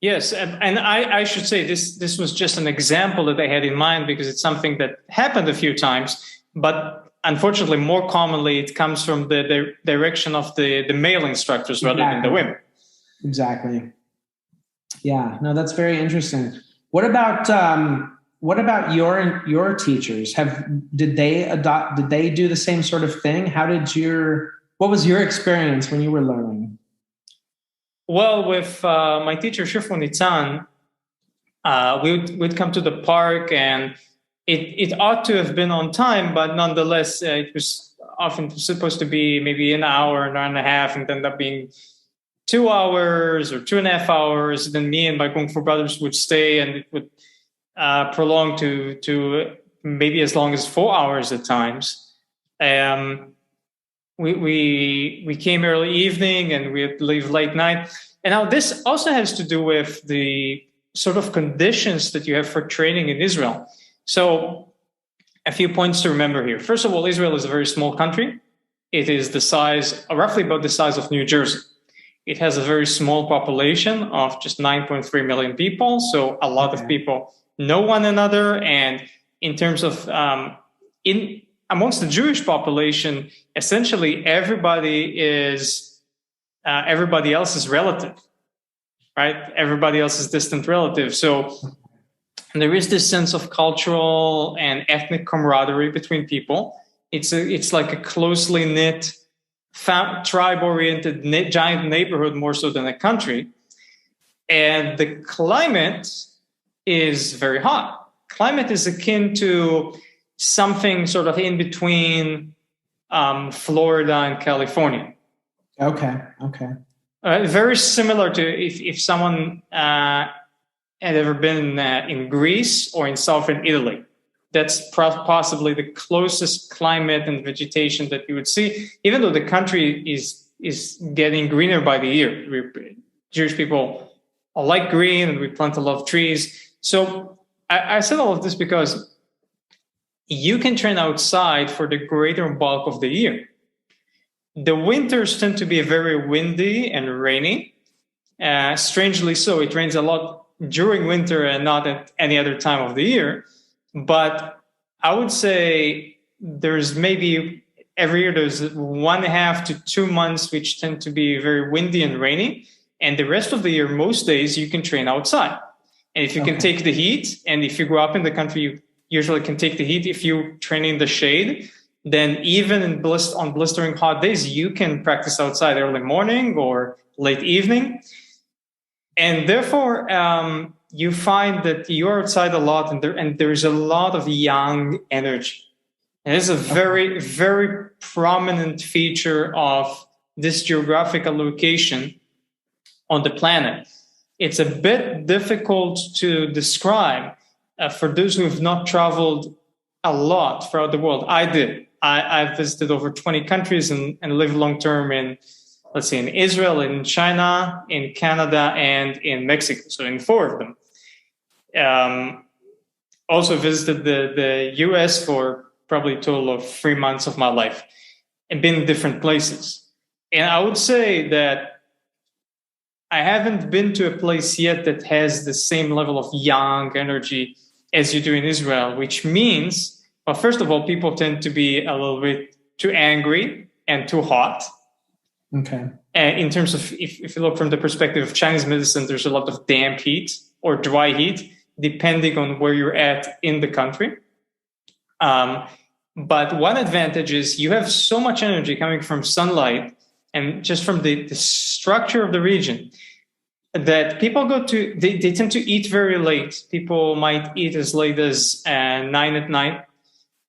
Yes, and I should say this was just an example that I had in mind, because it's something that happened a few times, but unfortunately, more commonly, it comes from the direction of the male instructors rather than the women. Exactly. Yeah, no, that's very interesting. What about your teachers? Did they do the same sort of thing? What was your experience when you were learning? Well, with my teacher, Shifu Nitzan, we'd come to the park, and it ought to have been on time, but nonetheless, it was often supposed to be maybe an hour and a half, and ended up being 2 hours or 2.5 hours. Then me and my Kung Fu brothers would stay, and it would prolong to maybe as long as 4 hours at times. We came early evening and we had to leave late night. And now this also has to do with the sort of conditions that you have for training in Israel. So a few points to remember here. First of all, Israel is a very small country. It is the size, roughly about the size of New Jersey. It has a very small population of just 9.3 million people. So a lot of people know one another. And in terms of, amongst the Jewish population, essentially everybody else is relative, right? Everybody else is distant relative. So there is this sense of cultural and ethnic camaraderie between people. It's like a closely knit, tribe-oriented giant neighborhood more so than a country. And the climate is very hot. Climate is akin to something sort of in between Florida and California. Okay. Very similar to if someone had ever been in Greece or in southern Italy. That's possibly the closest climate and vegetation that you would see, even though the country is getting greener by the year. Jewish people like green, and we plant a lot of trees. So I said all of this because you can train outside for the greater bulk of the year. The winters tend to be very windy and rainy. Strangely so, it rains a lot during winter and not at any other time of the year. But I would say there's maybe every year there's 1.5 to 2 months which tend to be very windy and rainy. And the rest of the year, most days, you can train outside. And if you can take the heat, and if you grow up in the country, you usually can take the heat. If you train in the shade, then even on blistering hot days, you can practice outside early morning or late evening. And therefore, you find that you're outside a lot, and there's a lot of young energy. And it's a very, very prominent feature of this geographical location on the planet. It's a bit difficult to describe for those who have not traveled a lot throughout the world. I did. I've visited over 20 countries and lived long-term in Israel, in China, in Canada, and in Mexico. So in 4 of them. Also visited the US for probably a total of 3 months of my life and been in different places. And I would say that I haven't been to a place yet that has the same level of young energy as you do in Israel, which means, well, first of all, people tend to be a little bit too angry and too hot. Okay. In terms of, if you look from the perspective of Chinese medicine, there's a lot of damp heat or dry heat, depending on where you're at in the country. But one advantage is you have so much energy coming from sunlight and just from the structure of the region that people they tend to eat very late. People might eat as late as 9 at night.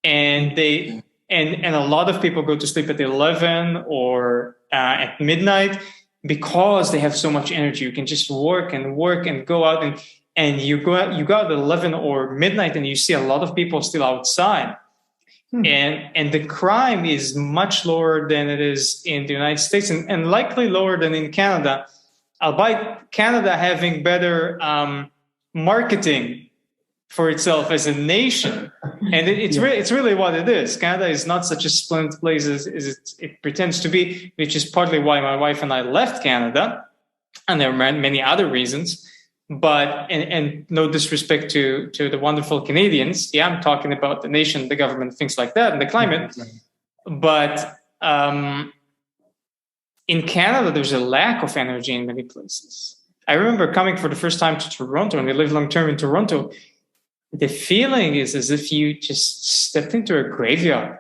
And a lot of people go to sleep at 11 or at midnight because they have so much energy. You can just work and go out and you go out at 11 or midnight and you see a lot of people still outside. And the crime is much lower than it is in the United States and likely lower than in Canada, albeit Canada having better marketing for itself as a nation. And it's really what it is. Canada is not such a splendid place as it pretends to be, which is partly why my wife and I left Canada. And there are many other reasons. But, and no disrespect to the wonderful Canadians. Yeah, I'm talking about the nation, the government, things like that, and the climate. But in Canada, there's a lack of energy in many places. I remember coming for the first time to Toronto, and we lived long-term in Toronto. The feeling is as if you just stepped into a graveyard.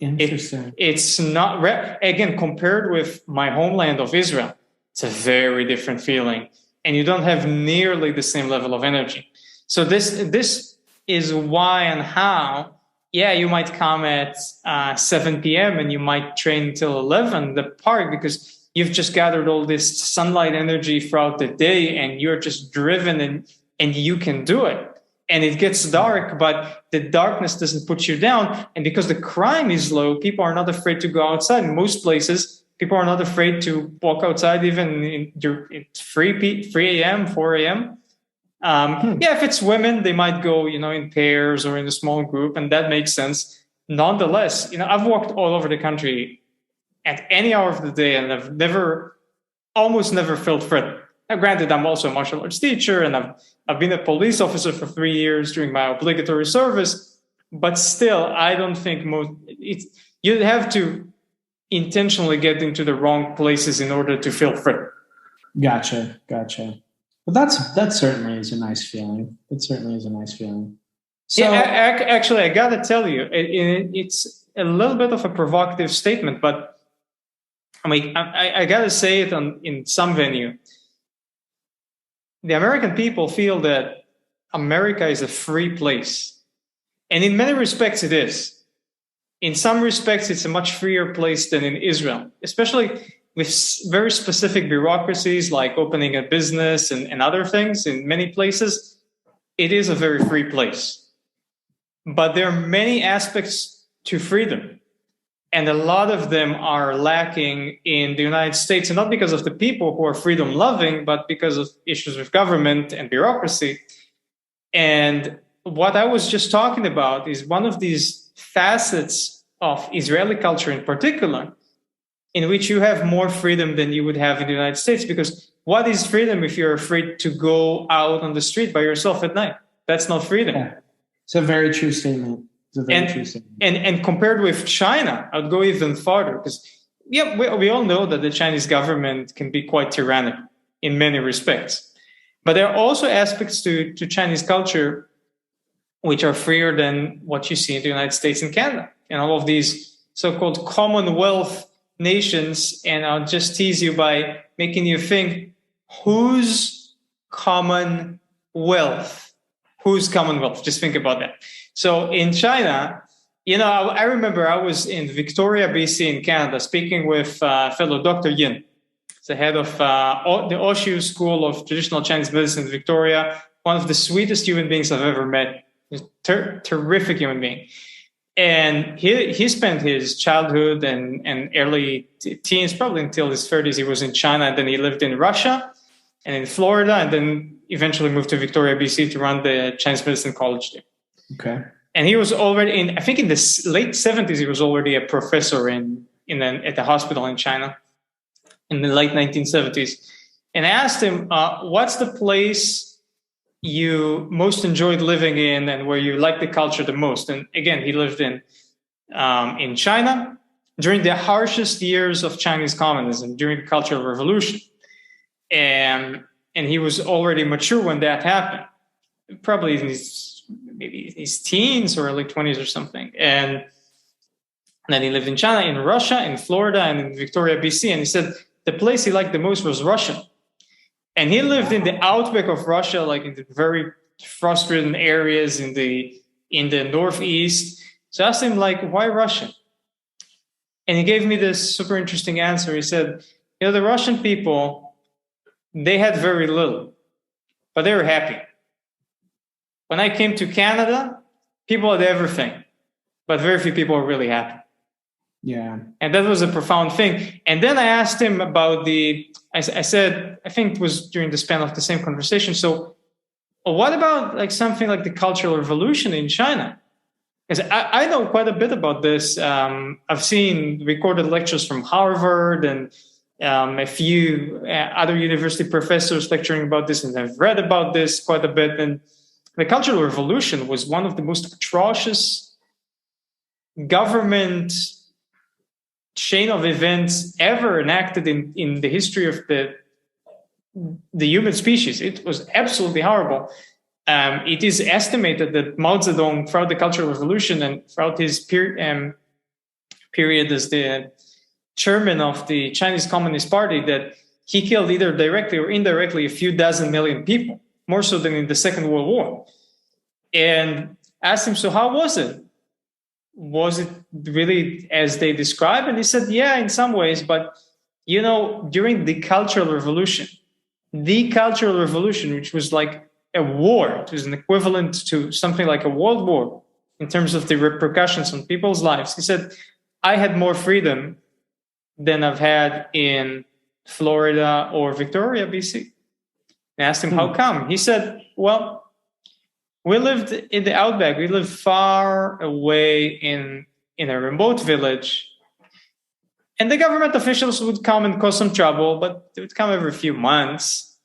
Interesting. It's not, again, compared with my homeland of Israel, it's a very different feeling. And you don't have nearly the same level of energy. So this is why and how, you might come at 7 p.m. and you might train until 11 in the park because you've just gathered all this sunlight energy throughout the day and you're just driven and you can do it. and it gets dark, but the darkness doesn't put you down. And because the crime is low, people are not afraid to go outside. In most places, people are not afraid to walk outside, even in 3 a.m., 4 a.m. If it's women, they might go, in pairs or in a small group, and that makes sense. Nonetheless, I've walked all over the country at any hour of the day, and I've almost never felt threatened. Now, granted, I'm also a martial arts teacher, and I've been a police officer for 3 years during my obligatory service, but still, I don't think you'd have to intentionally get into the wrong places in order to feel threatened. Gotcha. Well, that certainly is a nice feeling. It certainly is a nice feeling. So, actually, I gotta tell you, it's a little bit of a provocative statement, but I mean, I gotta say it in some venue. The American people feel that America is a free place, and in many respects, it is. In some respects, it's a much freer place than in Israel, especially with very specific bureaucracies like opening a business and other things. In many places, it is a very free place. But there are many aspects to freedom, and a lot of them are lacking in the United States, and not because of the people who are freedom-loving, but because of issues with government and bureaucracy. And what I was just talking about is one of these facets of Israeli culture in particular, in which you have more freedom than you would have in the United States. Because what is freedom if you're afraid to go out on the street by yourself at night? That's not freedom. Yeah. It's a very true statement. And compared with China, I would go even farther, because we all know that the Chinese government can be quite tyrannical in many respects. But there are also aspects to Chinese culture which are freer than what you see in the United States and Canada and all of these so-called Commonwealth nations. And I'll just tease you by making you think, whose Commonwealth? Whose Commonwealth? Just think about that. So in China, I remember I was in Victoria, BC in Canada, speaking with fellow Dr. Yin, the head of the Oshu School of Traditional Chinese Medicine in Victoria, one of the sweetest human beings I've ever met. Terrific human being. And he spent his childhood and early teens, probably until his 30s, he was in China, and then he lived in Russia and in Florida, and then eventually moved to Victoria, BC to run the Chinese Medicine College there. Okay. And he was already I think in the late 70s, he was already a professor at the hospital in China in the late 1970s. And I asked him, what's the place you most enjoyed living in and where you liked the culture the most? And again, he lived in China during the harshest years of Chinese communism, during the Cultural Revolution. And he was already mature when that happened, probably in his teens or early 20s or something. And then he lived in China, in Russia, in Florida, and in Victoria, BC. And he said the place he liked the most was Russia. And he lived in the outback of Russia, like in the very frost-ridden areas in the northeast. So I asked him, why Russia? And he gave me this super interesting answer. He said, the Russian people, they had very little, but they were happy. When I came to Canada, people had everything, but very few people were really happy. Yeah. And that was a profound thing. And then I asked him about I said, I think it was during the span of the same conversation. So what about something like the Cultural Revolution in China? Because I know quite a bit about this. I've seen recorded lectures from Harvard and a few other university professors lecturing about this, and I've read about this quite a bit. And the Cultural Revolution was one of the most atrocious government chain of events ever enacted in the history of the human species. It was absolutely horrible. It is estimated that Mao Zedong, throughout the Cultural Revolution and throughout his period as the chairman of the Chinese Communist Party, that he killed either directly or indirectly a few dozen million people, more so than in the Second World War. And asked him, so how was it? Was it really as they described? And he said, yeah, in some ways, but during the Cultural Revolution, which was like a war. It was an equivalent to something like a world war in terms of the repercussions on people's lives. He said, I had more freedom than I've had in Florida or Victoria, BC. I asked him, how come? He said, well, we lived in the outback. We lived far away in a remote village. And the government officials would come and cause some trouble, but they would come every few months.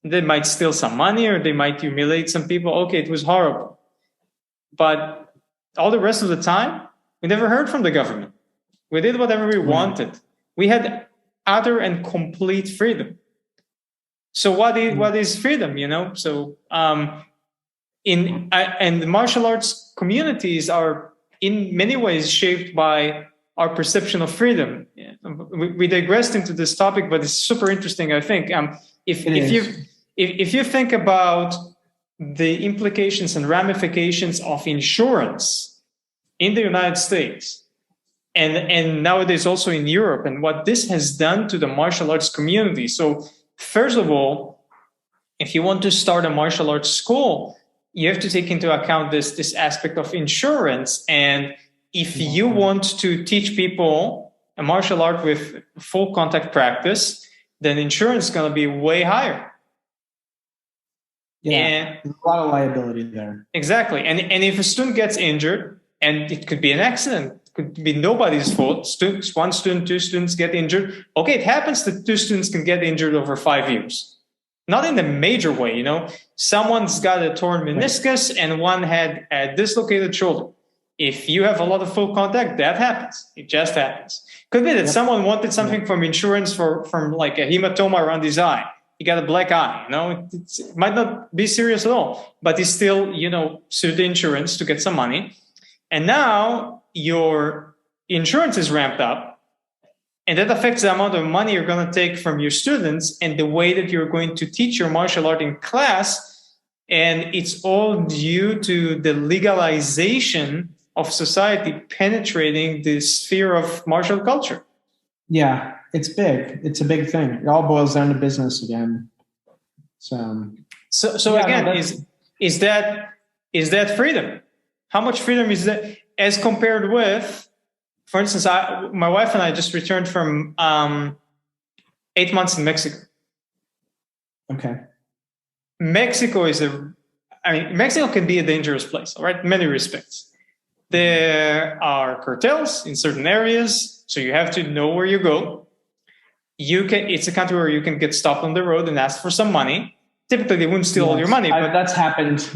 They might steal some money or they might humiliate some people. Okay, it was horrible. But all the rest of the time, we never heard from the government. We did whatever we wanted. We had utter and complete freedom. So what is freedom, you know? So and the martial arts communities are in many ways shaped by our perception of freedom. We digressed into this topic, but it's super interesting, I think. If you think about the implications and ramifications of insurance in the United States and nowadays also in Europe, and what this has done to the martial arts community. So first of all, if you want to start a martial arts school, you have to take into account this aspect of insurance. And if you want to teach people a martial art with full contact practice, then insurance is going to be way higher. Yeah, and there's a lot of liability there. Exactly. And if a student gets injured, and it could be an accident, it could be nobody's fault. One student, two students get injured. Okay, it happens that two students can get injured over 5 years. Not in a major way, you know. Someone's got a torn meniscus and one had a dislocated shoulder. If you have a lot of full contact, that happens. It just happens. Could be that someone wanted something from insurance from like a hematoma around his eye. He got a black eye, you know. It might not be serious at all, but he still, you know, sued the insurance to get some money. And now your insurance is ramped up, and that affects the amount of money you're going to take from your students and the way that you're going to teach your martial art in class. And it's all due to the legalization of society penetrating the sphere of martial culture. Yeah, it's big. It's a big thing. It all boils down to business again. So yeah, again, is that freedom? How much freedom is that as compared with, for instance, my wife and I just returned from 8 months in Mexico. Okay. Mexico can be a dangerous place, all right, in many respects. There are cartels in certain areas, so you have to know where you go. It's a country where you can get stopped on the road and ask for some money. Typically, they wouldn't steal all your money. But that's happened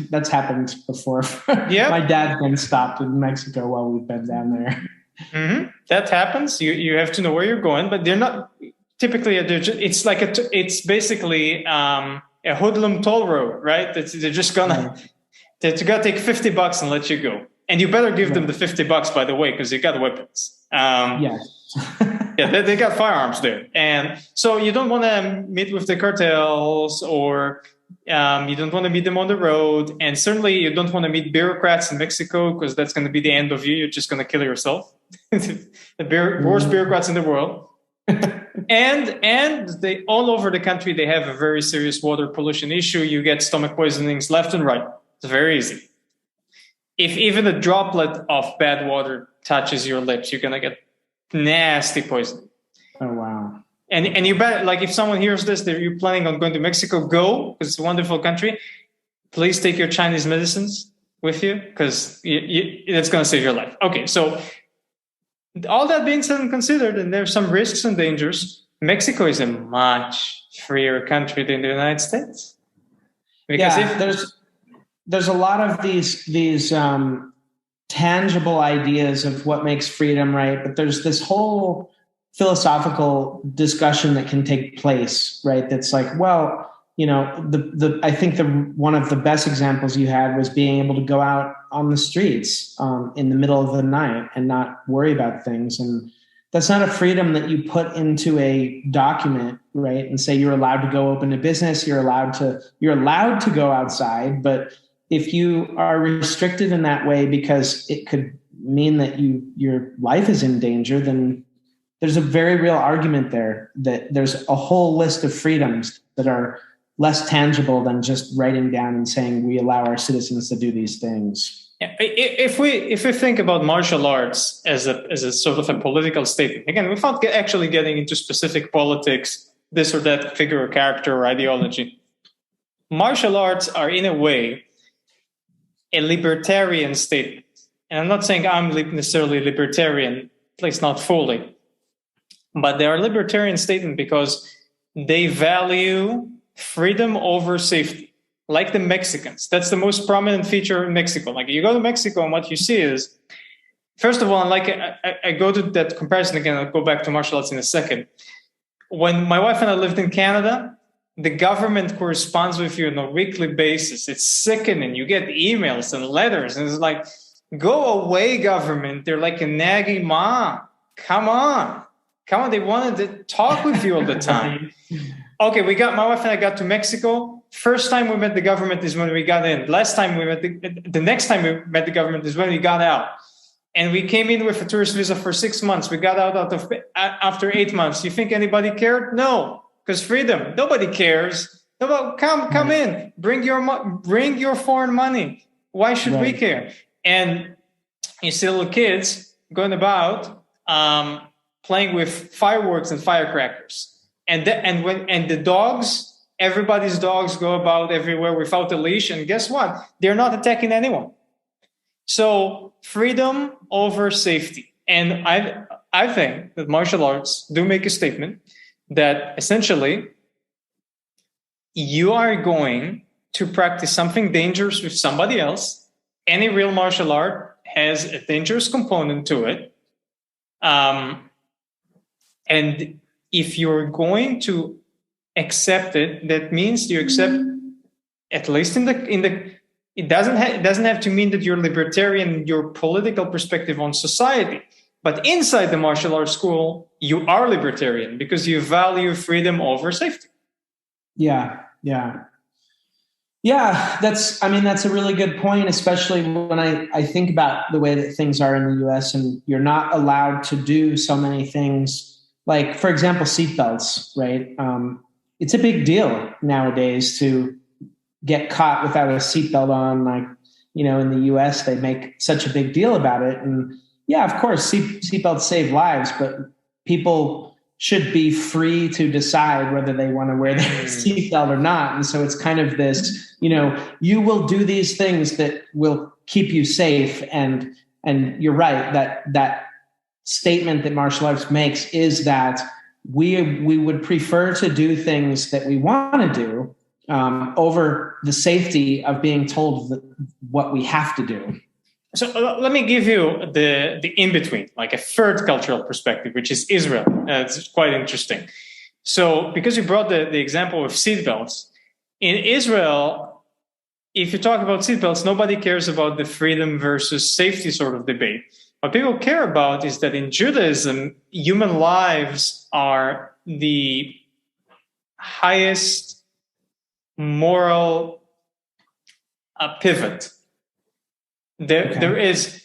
before. Yeah, my dad's been stopped in Mexico while we've been down there. Mm-hmm. That happens. You have to know where you're going, but they're not typically. It's basically a hoodlum toll road, right? They're just gonna take $50 and let you go, and you better give them the $50, by the way, because they got weapons. Yeah, they got firearms there. And so you don't want to meet with the cartels, or you don't want to meet them on the road. And certainly you don't want to meet bureaucrats in Mexico, because that's going to be the end of you. You're just going to kill yourself. The worst bureaucrats in the world. and they all over the country, they have a very serious water pollution issue. You get stomach poisonings left and right. It's very easy. If even a droplet of bad water touches your lips, you're going to get nasty poisoning. Oh, wow. And you bet, like, if someone hears this, that you're planning on going to Mexico, go, because it's a wonderful country. Please take your Chinese medicines with you, because it's going to save your life. Okay, so all that being said and considered, and there's some risks and dangers, Mexico is a much freer country than the United States. Because there's a lot of these tangible ideas of what makes freedom, right? But there's this whole philosophical discussion that can take place, right? That's like, well, you know, I think one of the best examples you had was being able to go out on the streets in the middle of the night and not worry about things. And that's not a freedom that you put into a document, right? And say you're allowed to go open a business, you're allowed to go outside, but if you are restricted in that way because it could mean that your life is in danger, then there's a very real argument there that there's a whole list of freedoms that are less tangible than just writing down and saying we allow our citizens to do these things. Yeah. If we think about martial arts as a sort of a political statement, again, without actually getting into specific politics, this or that figure or character or ideology, martial arts are in a way a libertarian statement. And I'm not saying I'm necessarily libertarian, at least not fully, but they are a libertarian statement because they value freedom over safety, like the Mexicans. That's the most prominent feature in Mexico. Like you go to Mexico and what you see is, first of all, like I go to that comparison again, I'll go back to martial arts in a second. When my wife and I lived in Canada, the government corresponds with you on a weekly basis. It's sickening. You get emails and letters, and it's like, go away, government. They're like a naggy mom. Come on. They wanted to talk with you all the time. Okay, my wife and I got to Mexico. First time we met the government is when we got in. Last time we met the next time we met the government is when we got out. And we came in with a tourist visa for 6 months. We got out after 8 months. You think anybody cared? No, because freedom. Nobody cares. Nobody, come in. Bring your foreign money. Why should we care? And you see little kids going about playing with fireworks and firecrackers. And the dogs, everybody's dogs go about everywhere without a leash. And guess what? They're not attacking anyone. So freedom over safety. And I think that martial arts do make a statement that essentially you are going to practice something dangerous with somebody else. Any real martial art has a dangerous component to it. And if you're going to accept it, that means you accept, at least it doesn't have to mean that you're libertarian in your political perspective on society, but inside the martial arts school, you are libertarian because you value freedom over safety. Yeah. That's a really good point, especially when I think about the way that things are in the US and you're not allowed to do so many things. Like, for example, seatbelts, right? It's a big deal nowadays to get caught without a seatbelt on. Like, in the US, they make such a big deal about it. And yeah, of course, seatbelts save lives, but people should be free to decide whether they want to wear their seatbelt or not. And so it's kind of this, you will do these things that will keep you safe. And you're right, that statement that martial arts makes is that we would prefer to do things that we want to do over the safety of being told what we have to do. So let me give you the in-between, like a third cultural perspective, which is Israel. It's quite interesting. So because you brought the example of seatbelts, in Israel, if you talk about seatbelts, nobody cares about the freedom versus safety sort of debate. What people care about is that in Judaism, human lives are the highest moral pivot. There is,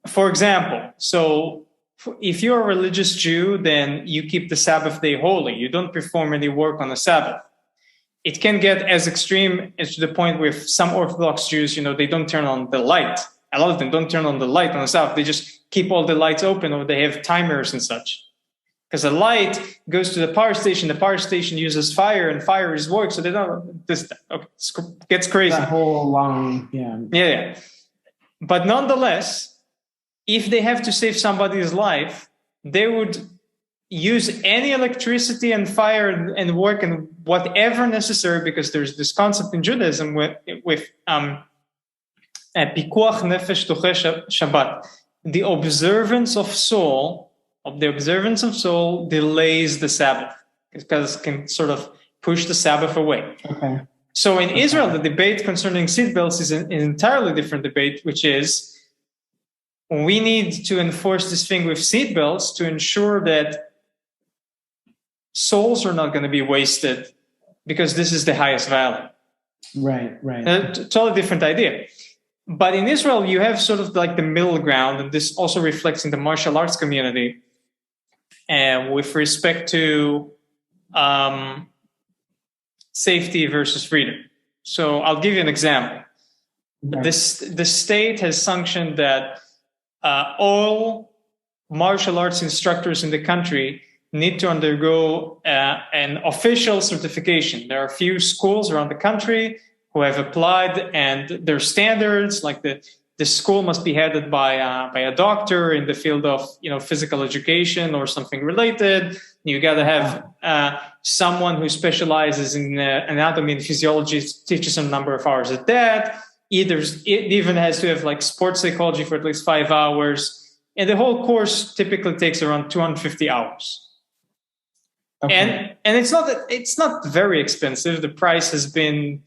for example, so if you're a religious Jew, then you keep the Sabbath day holy. You don't perform any work on the Sabbath. It can get as extreme as to the point with some Orthodox Jews, they don't turn on the light. A lot of them don't turn on the light on the Sabbath. They just keep all the lights open, or they have timers and such. Because the light goes to the power station. The power station uses fire, and fire is work. So they don't. It gets crazy. That whole long, Yeah. But nonetheless, if they have to save somebody's life, they would use any electricity and fire and work and whatever necessary, because there's this concept in Judaism with pikuach nefesh toche Shabbat. The observance of soul delays the Sabbath, because it can sort of push the Sabbath away. Okay. So in Israel, the debate concerning seatbelts is an entirely different debate, which is we need to enforce this thing with seatbelts to ensure that souls are not going to be wasted, because this is the highest value. Right. A totally different idea. But in Israel, you have sort of like the middle ground, and this also reflects in the martial arts community, and with respect to safety versus freedom. So I'll give you an example. Okay. The state has sanctioned that all martial arts instructors in the country need to undergo an official certification. There are a few schools around the country who have applied, and their standards, like the school must be headed by a doctor in the field of physical education or something related. You got to have someone who specializes in anatomy and physiology, teaches a number of hours a day. It even has to have like sports psychology for at least 5 hours, and the whole course typically takes around 250 hours. Okay. And it's not very expensive. The price has been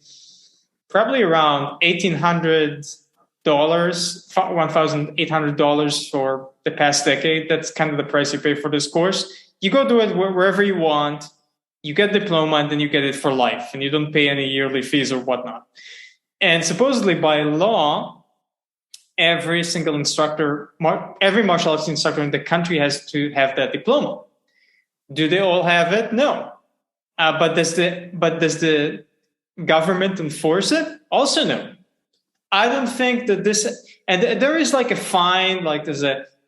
probably around $1,800, $1,800 for the past decade. That's kind of the price you pay for this course. You go do it wherever you want. You get a diploma, and then you get it for life, and you don't pay any yearly fees or whatnot. And supposedly by law, every single instructor, every martial arts instructor in the country has to have that diploma. Do they all have it? No. But does the government enforce it? Also no. I don't think that this, and there is like a fine, like there's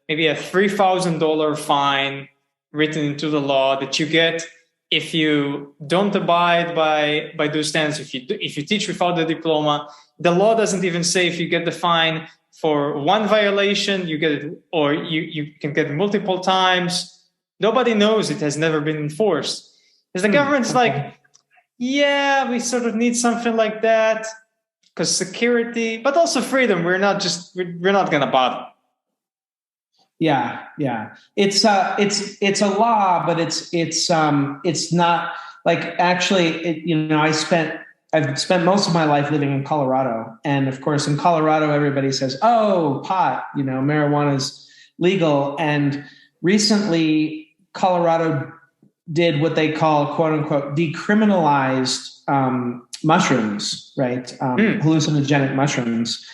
maybe a $3,000 fine written into the law that you get if you don't abide by those standards. If you teach without the diploma, the law doesn't even say if you get the fine for one violation, you get it, or you can get it multiple times. Nobody knows. It has never been enforced. Because the government's like, yeah, we sort of need something like that because security, but also freedom. We're not going to bother. Yeah. It's a law, but it's not like actually. I've spent most of my life living in Colorado, and of course, in Colorado, everybody says, "Oh, pot, marijuana is legal." And recently, Colorado did what they call "quote unquote" decriminalized mushrooms, right? Hallucinogenic mushrooms.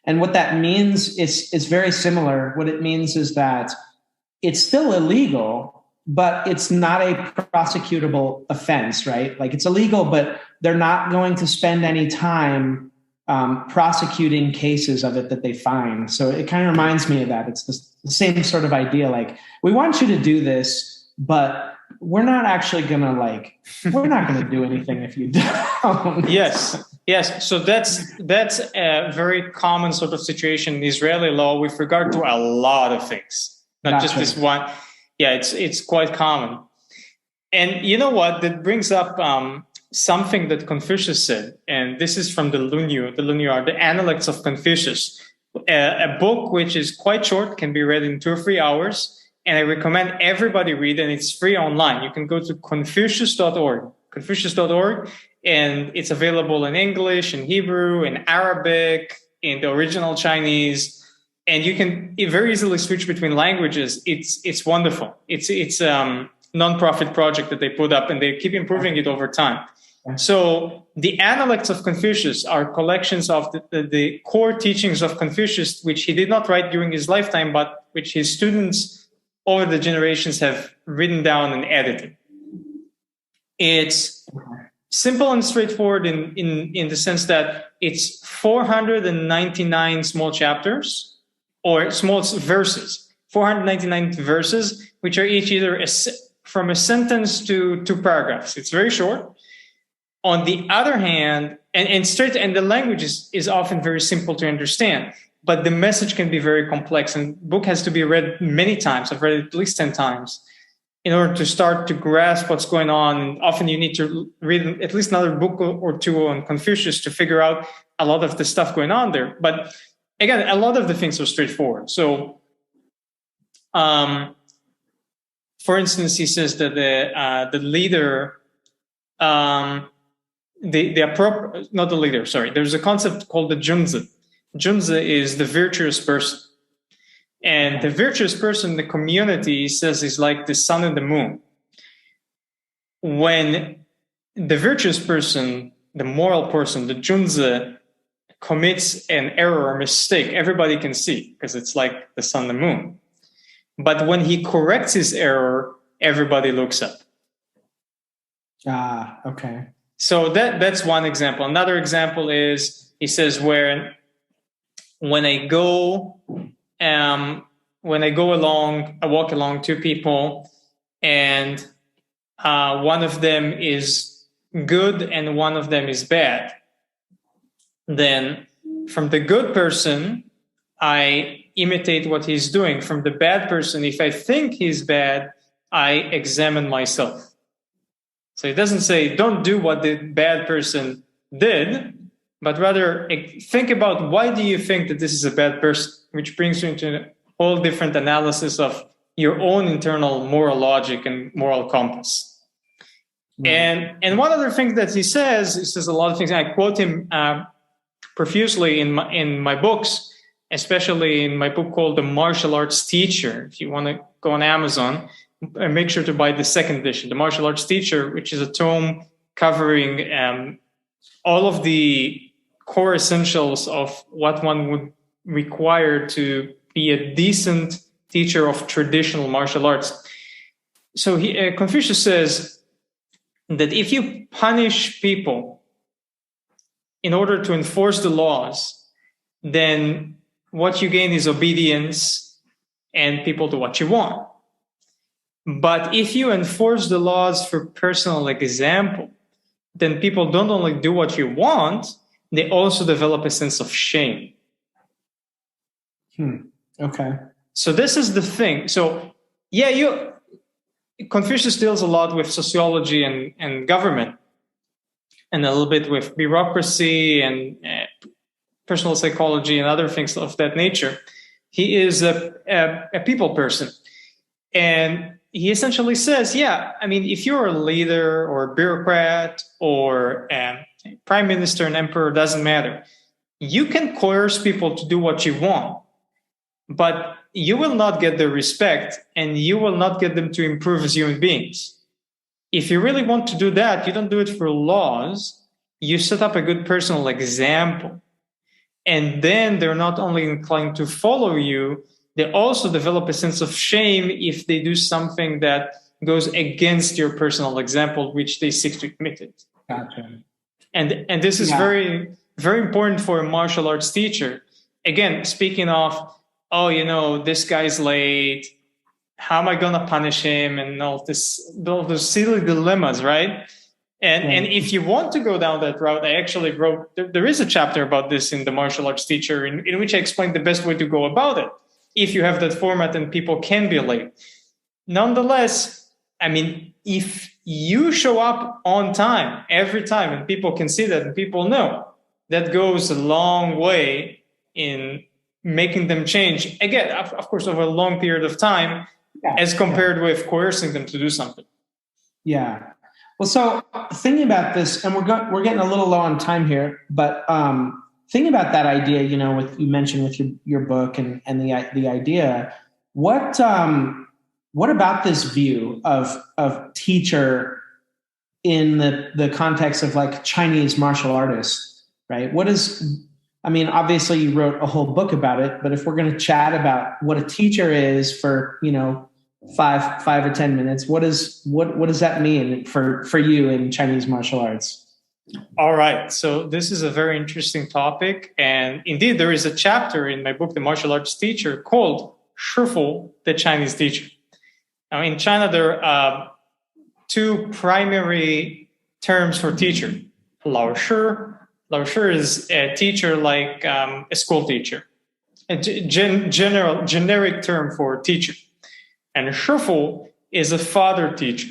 And what that means is very similar. What it means is that it's still illegal, but it's not a prosecutable offense, right? Like it's illegal, but they're not going to spend any time prosecuting cases of it that they find. So it kind of reminds me of that. It's the same sort of idea. Like, we want you to do this, but we're not actually going to we're not going to do anything if you don't. Yes. So that's a very common sort of situation in Israeli law with regard to a lot of things, not just this one. Yeah, it's quite common. And you know what? That brings up something that Confucius said, and this is from the Lineage. The Lineage are the Analects of Confucius, a book which is quite short, can be read in 2 or 3 hours, and I recommend everybody read, and it's free online. You can go to Confucius.org, and it's available in English, in Hebrew, in Arabic, in the original Chinese, and you can very easily switch between languages. It's wonderful. It's non-profit project that they put up, and they keep improving it over time. So the Analects of Confucius are collections of the core teachings of Confucius, which he did not write during his lifetime, but which his students over the generations have written down and edited. It's simple and straightforward in the sense that it's 499 small chapters or small verses, 499 verses, which are each either from a sentence to 2 paragraphs. It's very short. On the other hand, and the language is often very simple to understand, but the message can be very complex, and the book has to be read many times. I've read it at least 10 times in order to start to grasp what's going on. And often you need to read at least another book or 2 on Confucius to figure out a lot of the stuff going on there. But again, a lot of the things are straightforward. So, for instance, he says that the leader, not the leader, sorry. There's a concept called the junzi. Junzi is the virtuous person. And the virtuous person in the community says is like the sun and the moon. When the virtuous person, the moral person, the junzi, commits an error or mistake, everybody can see because it's like the sun and the moon. But when he corrects his error, everybody looks up. Okay. So that's one example. Another example is, he says, when I walk along two people, and one of them is good and one of them is bad. Then from the good person, I imitate what he's doing. From the bad person, if I think he's bad, I examine myself. So it doesn't say don't do what the bad person did, but rather think about why do you think that this is a bad person, which brings you into a whole different analysis of your own internal moral logic and moral compass. Mm-hmm. And one other thing that he says a lot of things. I quote him profusely in my books, especially in my book called The Martial Arts Teacher. If you want to go on Amazon, make sure to buy the second edition, The Martial Arts Teacher, which is a tome covering all of the core essentials of what one would require to be a decent teacher of traditional martial arts. So Confucius says that if you punish people in order to enforce the laws, then what you gain is obedience and people do what you want. But if you enforce the laws for personal example, then people don't only do what you want, they also develop a sense of shame. Okay. So this is the thing. So Confucius deals a lot with sociology and government, and a little bit with bureaucracy and personal psychology and other things of that nature. He is a people person. And he essentially says, if you're a leader or a bureaucrat or a prime minister, an emperor, doesn't matter. You can coerce people to do what you want, but you will not get their respect and you will not get them to improve as human beings. If you really want to do that, you don't do it for laws. You set up a good personal example. And then they're not only inclined to follow you, they also develop a sense of shame if they do something that goes against your personal example, which they seek to imitate. Gotcha. And this is very, very important for a martial arts teacher. Again, speaking of, this guy's late, how am I going to punish him? And all those silly dilemmas, right? And if you want to go down that route, I actually wrote, there is a chapter about this in The Martial Arts Teacher in which I explained the best way to go about it. If you have that format and people can be late. Nonetheless, if you show up on time every time and people can see that and people know, that goes a long way in making them change. Again, of course, over a long period of time, as compared with coercing them to do something. Yeah. Well, so thinking about this, and we're getting a little low on time here, but thinking about that idea, what you mentioned with your book and the idea, what about this view of teacher in the context of like Chinese martial artists, right? Obviously you wrote a whole book about it, but if we're going to chat about what a teacher is for, 5 or 10 minutes, what does that mean for you in Chinese martial arts? All right. So this is a very interesting topic. And indeed, there is a chapter in my book, The Martial Arts Teacher, called Shifu, the Chinese Teacher. Now, in China, there are two primary terms for teacher. Lao Shi. Lao Shi is a teacher like a school teacher, a generic term for teacher. And Shifu is a father teacher.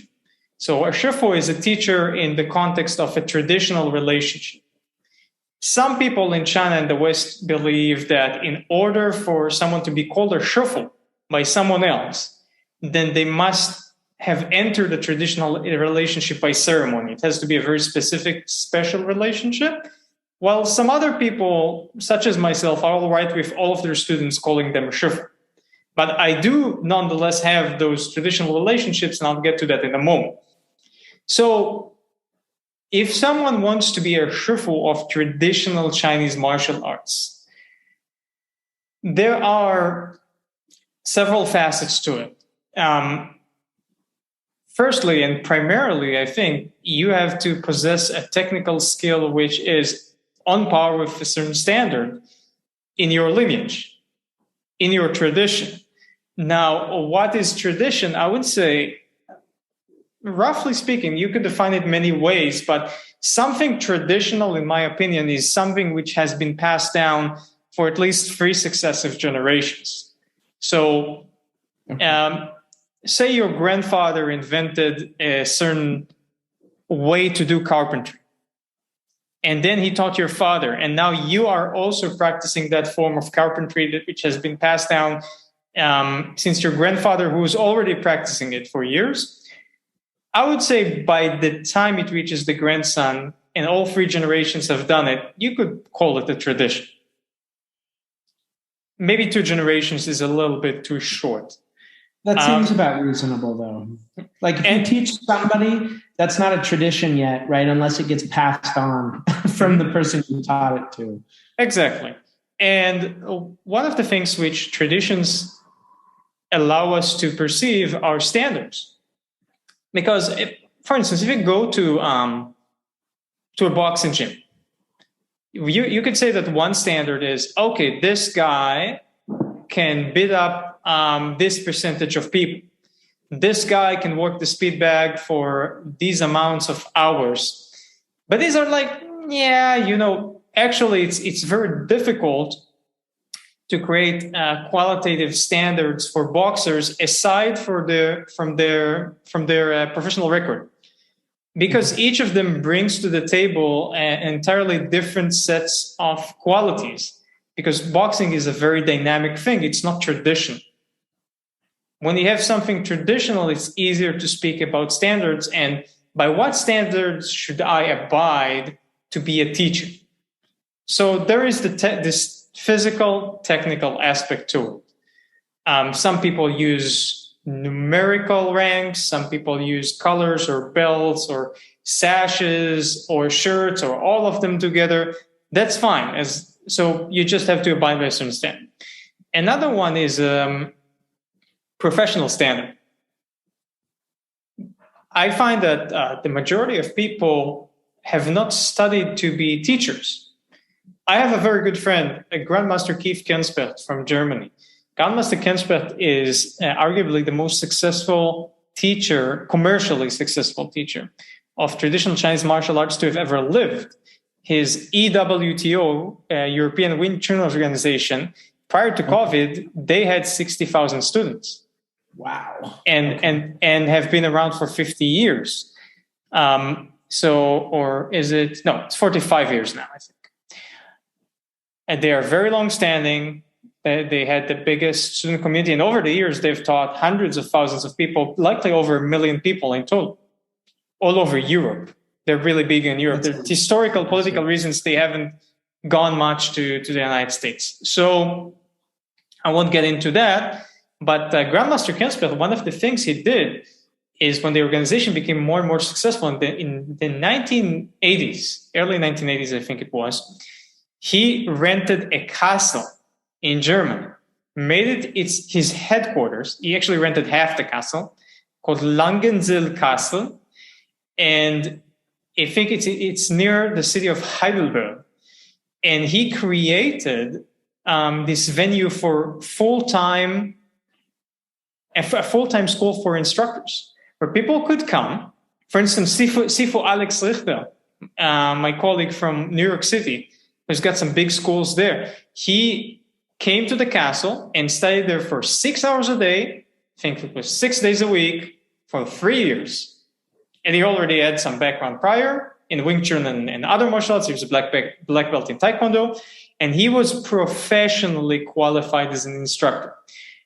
So a Shifu is a teacher in the context of a traditional relationship. Some people in China and the West believe that in order for someone to be called a Shifu by someone else, then they must have entered a traditional relationship by ceremony. It has to be a very specific, special relationship. While some other people, such as myself, are all right with all of their students calling them a Shifu. But I do nonetheless have those traditional relationships, and I'll get to that in a moment. So if someone wants to be a Shifu of traditional Chinese martial arts, there are several facets to it. firstly and primarily, I think you have to possess a technical skill which is on par with a certain standard in your lineage, in your tradition. Now, what is tradition? I would say, roughly speaking, you could define it many ways, but something traditional, in my opinion, is something which has been passed down for at least 3 successive generations. So, say your grandfather invented a certain way to do carpentry, and then he taught your father, and now you are also practicing that form of carpentry which has been passed down since your grandfather, who was already practicing it for years. I would say by the time it reaches the grandson, and all 3 generations have done it, you could call it a tradition. Maybe 2 generations is a little bit too short. That seems about reasonable, though. Like, if you teach somebody, that's not a tradition yet, right? Unless it gets passed on from the person you taught it to. Exactly. And one of the things which traditions allow us to perceive are standards. Because, for instance, if you go to a boxing gym, you could say that one standard is, okay, this guy can beat up this percentage of people. This guy can work the speed bag for these amounts of hours. But these are like, actually it's very difficult to create qualitative standards for boxers aside from their professional record. Because each of them brings to the table entirely different sets of qualities. Because boxing is a very dynamic thing. It's not tradition. When you have something traditional, it's easier to speak about standards. And by what standards should I abide to be a teacher? So there is this physical, technical aspect to it. Some people use numerical ranks. Some people use colors or belts or sashes or shirts or all of them together. That's fine. So you just have to abide by a certain standard. Another one is professional standard. I find that the majority of people have not studied to be teachers. I have a very good friend, a Grandmaster Keith Kenspeth from Germany. Grandmaster Kenspeth is arguably the most successful teacher, commercially successful teacher of traditional Chinese martial arts to have ever lived. His EWTO, European Wing Chun Organization, prior to COVID, they had 60,000 students. Wow. And have been around for 50 years. Or is it? No, it's 45 years now, I think. And they are very long-standing. They had the biggest student community. And over the years, they've taught hundreds of thousands of people, likely over 1 million people in total, all over Europe. They're really big in Europe. There's historical, political reasons they haven't gone much to the United States. So I won't get into that. But Grandmaster Kenspeth, one of the things he did is when the organization became more and more successful in the 1980s, early 1980s, I think it was, he rented a castle in Germany, made it his headquarters. He actually rented half the castle, called Langensiel Castle. And I think it's near the city of Heidelberg. And he created this venue for a full-time school for instructors, where people could come. For instance, Shifu Alex Richter, my colleague from New York City, who's got some big schools there, he came to the castle and studied there for 6 hours a day, I think it was 6 days a week, for 3 years. And he already had some background prior in Wing Chun and other martial arts. He was a black belt in Taekwondo, and he was professionally qualified as an instructor.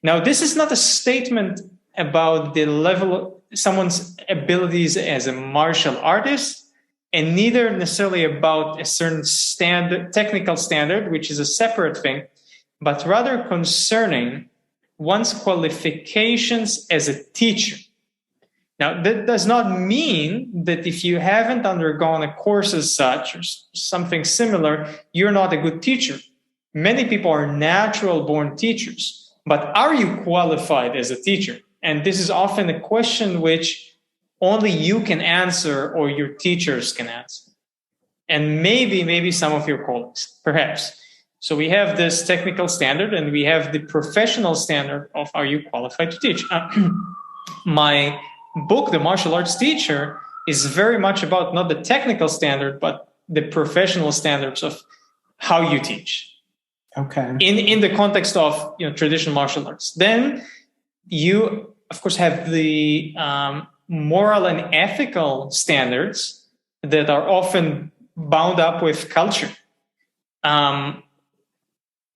Now, this is not a statement about the level of someone's abilities as a martial artist, and neither necessarily about a certain standard, technical standard, which is a separate thing, but rather concerning one's qualifications as a teacher. Now, that does not mean that if you haven't undergone a course as such or something similar, you're not a good teacher. Many people are natural-born teachers, but are you qualified as a teacher? And this is often a question which only you can answer or your teachers can answer. And maybe some of your colleagues, perhaps. So we have this technical standard and we have the professional standard of are you qualified to teach? My book, The Martial Arts Teacher, is very much about not the technical standard, but the professional standards of how you teach. Okay. In the context of traditional martial arts. Then you, of course, have the moral and ethical standards that are often bound up with culture.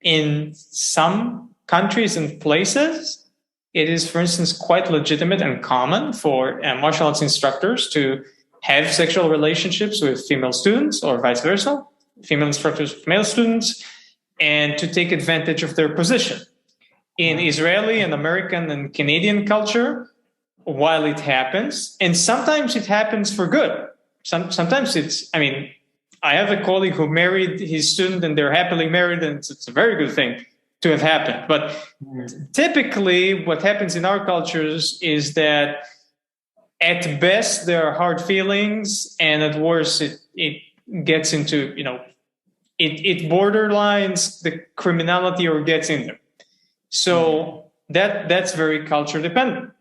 In some countries and places, it is, for instance, quite legitimate and common for martial arts instructors to have sexual relationships with female students or vice versa, female instructors with male students, and to take advantage of their position. In Israeli and American and Canadian culture, while it happens, and sometimes it happens for good. Sometimes I have a colleague who married his student and they're happily married, and it's a very good thing to have happened. But typically what happens in our cultures is that at best there are hard feelings, and at worst it gets into, it borderlines the criminality or gets in there. So that's very culture dependent.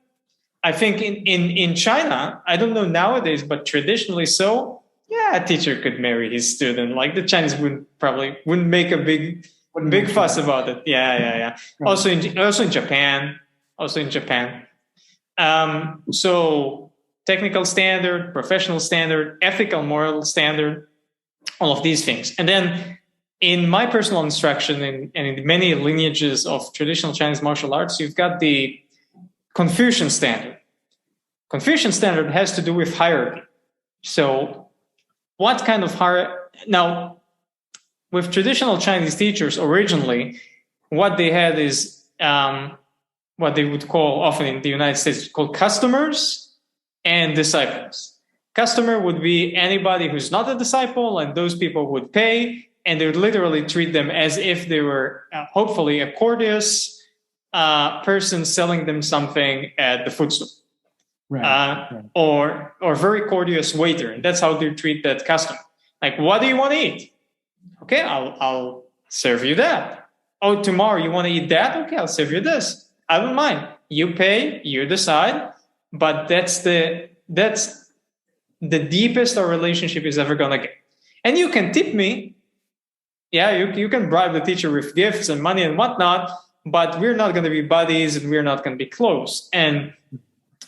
I think in China, I don't know nowadays, but traditionally so, a teacher could marry his student. Like the Chinese wouldn't make a big fuss about it. Yeah. Right. Also in Japan. So technical standard, professional standard, ethical, moral standard, all of these things. And then in my personal instruction and in many lineages of traditional Chinese martial arts, you've got the Confucian standard. Confucian standard has to do with hierarchy. So what kind of hierarchy? Now, with traditional Chinese teachers, originally, what they had is what they would call, often in the United States, called customers and disciples. Customer would be anybody who's not a disciple, and those people would pay, and they would literally treat them as if they were hopefully a courteous person selling them something at the food store. Right. Or very courteous waiter. And that's how they treat that customer. Like, what do you want to eat? Okay, I'll serve you that. Oh, tomorrow you want to eat that? Okay, I'll serve you this. I don't mind. You pay, you decide. But that's the deepest our relationship is ever gonna get. And you can tip me. Yeah, you can bribe the teacher with gifts and money and whatnot, but we're not going to be buddies and we're not going to be close. And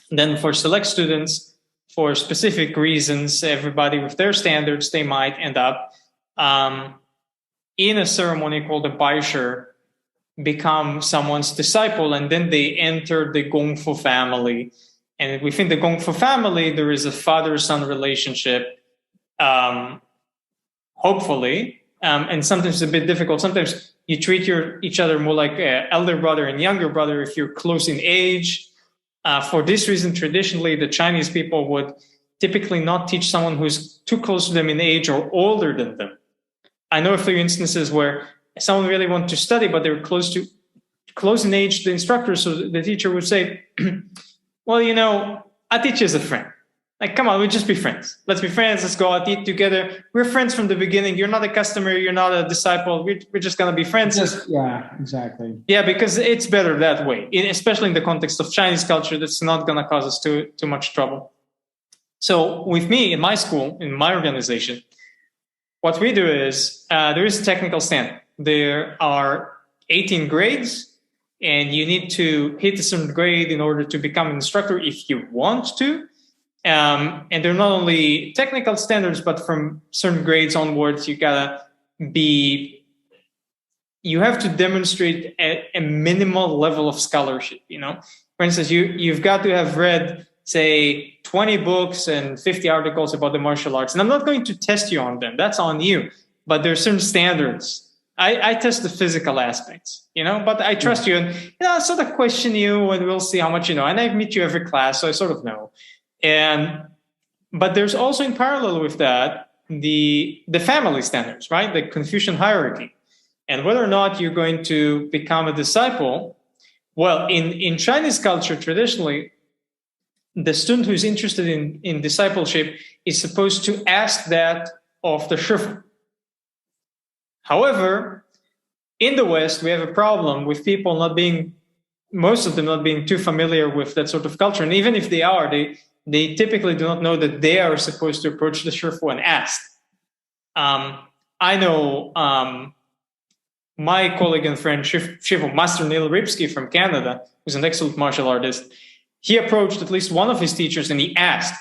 then for select students, for specific reasons, everybody with their standards, they might end up in a ceremony called a baisher, become someone's disciple, and then they enter the Kung Fu family. And within the Kung Fu family, there is a father-son relationship, hopefully. And sometimes it's a bit difficult. Sometimes you treat each other more like elder brother and younger brother if you're close in age. For this reason, traditionally, the Chinese people would typically not teach someone who's too close to them in age or older than them. I know a few instances where someone really wanted to study, but they were close in age to the instructor. So the teacher would say, well, I teach you as a friend. Like, come on, we'll just be friends. Let's be friends. Let's go out, eat together. We're friends from the beginning. You're not a customer. You're not a disciple. We're just going to be friends. Yeah, exactly. Yeah, because it's better that way, especially in the context of Chinese culture. That's not going to cause us too much trouble. So with me, in my school, in my organization, what we do is there is a technical standard. There are 18 grades, and you need to hit a certain grade in order to become an instructor if you want to. And they're not only technical standards, but from certain grades onwards, you have to demonstrate a minimal level of scholarship. For instance, you've got to have read, say, 20 books and 50 articles about the martial arts. And I'm not going to test you on them. That's on you. But there are certain standards. I test the physical aspects, but I trust you. And, I sort of question you and we'll see how much you know. And I meet you every class, so I sort of know. But there's also in parallel with that, the family standards, right? The Confucian hierarchy. And whether or not you're going to become a disciple, well, in Chinese culture, traditionally, the student who's interested in discipleship is supposed to ask that of the Shifu. However, in the West, we have a problem with people most of them not being too familiar with that sort of culture. And even if they are, they typically do not know that they are supposed to approach the Shifu and ask. I know my colleague and friend, Shifu, Master Neil Ripsky from Canada, who's an excellent martial artist. He approached at least one of his teachers and he asked.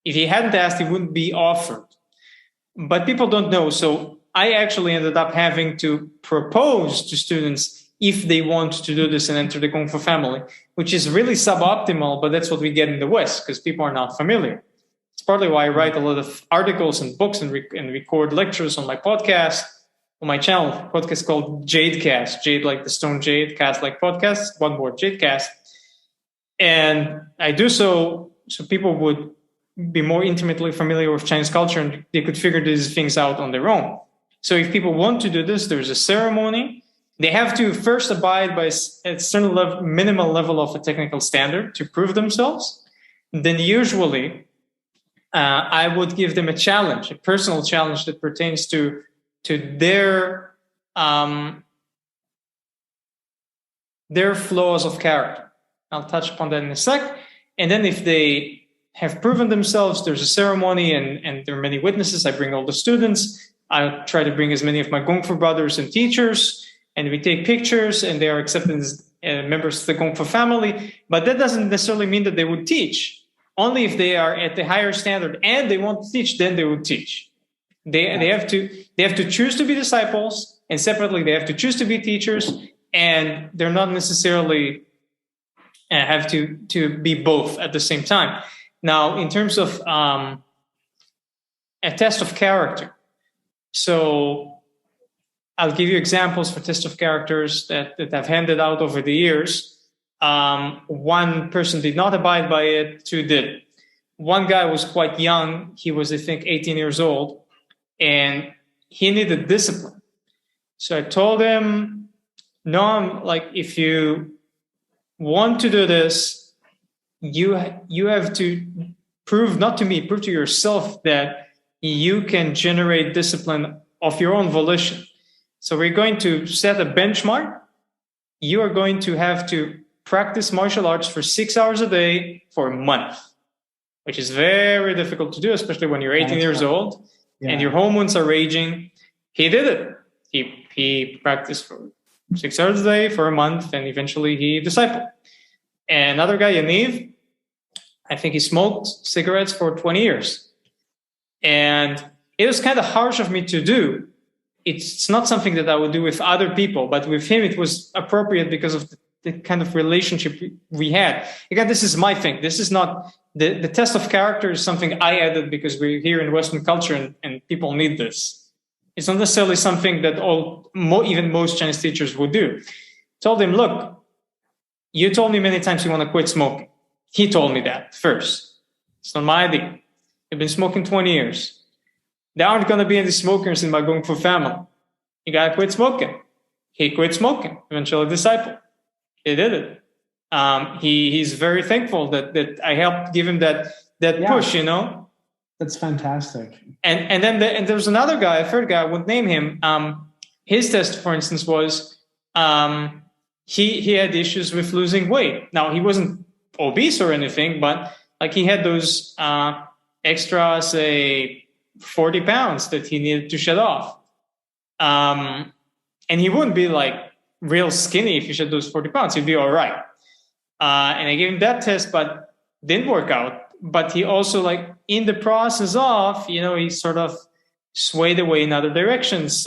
If he hadn't asked, he wouldn't be offered. But people don't know. So I actually ended up having to propose to students if they want to do this and enter the Kung Fu family, which is really suboptimal, but that's what we get in the West because people are not familiar. It's partly why I write a lot of articles and books and record lectures on my podcast, on my channel, podcast called Jadecast. Jade like the stone jade, cast like podcast, one word, Jadecast. And I do so people would be more intimately familiar with Chinese culture and they could figure these things out on their own. So if people want to do this, there's a ceremony. They have to first abide by a certain minimal level of a technical standard to prove themselves. Then usually I would give them a challenge, a personal challenge that pertains to their flaws of character. I'll touch upon that in a sec. And then if they have proven themselves, there's a ceremony and there are many witnesses. I bring all the students. I try to bring as many of my Kung Fu brothers and teachers. And we take pictures and they are accepted as members of the Kung Fu family. But that doesn't necessarily mean that they would teach. Only if they are at the higher standard and they want to teach, then they would teach. They have to choose to be disciples, and separately they have to choose to be teachers, and they're not necessarily have to be both at the same time. Now, in terms of a test of character, so I'll give you examples for test of characters that I've handed out over the years. One person did not abide by it, two did. One guy was quite young. He was, I think, 18 years old, and he needed discipline. So I told him, no, if you want to do this, you have to prove, not to me, prove to yourself that you can generate discipline of your own volition. So we're going to set a benchmark. You are going to have to practice martial arts for 6 hours a day for a month, which is very difficult to do, especially when you're 18 years old and your hormones are raging. He did it. He practiced for 6 hours a day for a month, and eventually he discipled. And another guy, Yaniv, I think he smoked cigarettes for 20 years. And it was kind of harsh of me to do. It's not something that I would do with other people, but with him it was appropriate because of the kind of relationship we had. Again, this is my thing. This is not the test of character is something I added because we're here in Western culture and people need this. It's not necessarily something that even most Chinese teachers would do. Told him, look, you told me many times you want to quit smoking. He told me that first. It's not my idea. You've been smoking 20 years. There aren't going to be any smokers in my Kung Fu family. You got to quit smoking. He quit smoking, eventually discipled. He did it. He's very thankful that I helped give him that push, you know. That's fantastic. And then there was another guy, a third guy, I wouldn't name him. His test, for instance, was he had issues with losing weight. Now, he wasn't obese or anything, but he had those extra, say, 40 pounds that he needed to shed off. And he wouldn't be real skinny if he shed those 40 pounds. He'd be all right. And I gave him that test, but didn't work out. But he also, in the process of, he sort of swayed away in other directions.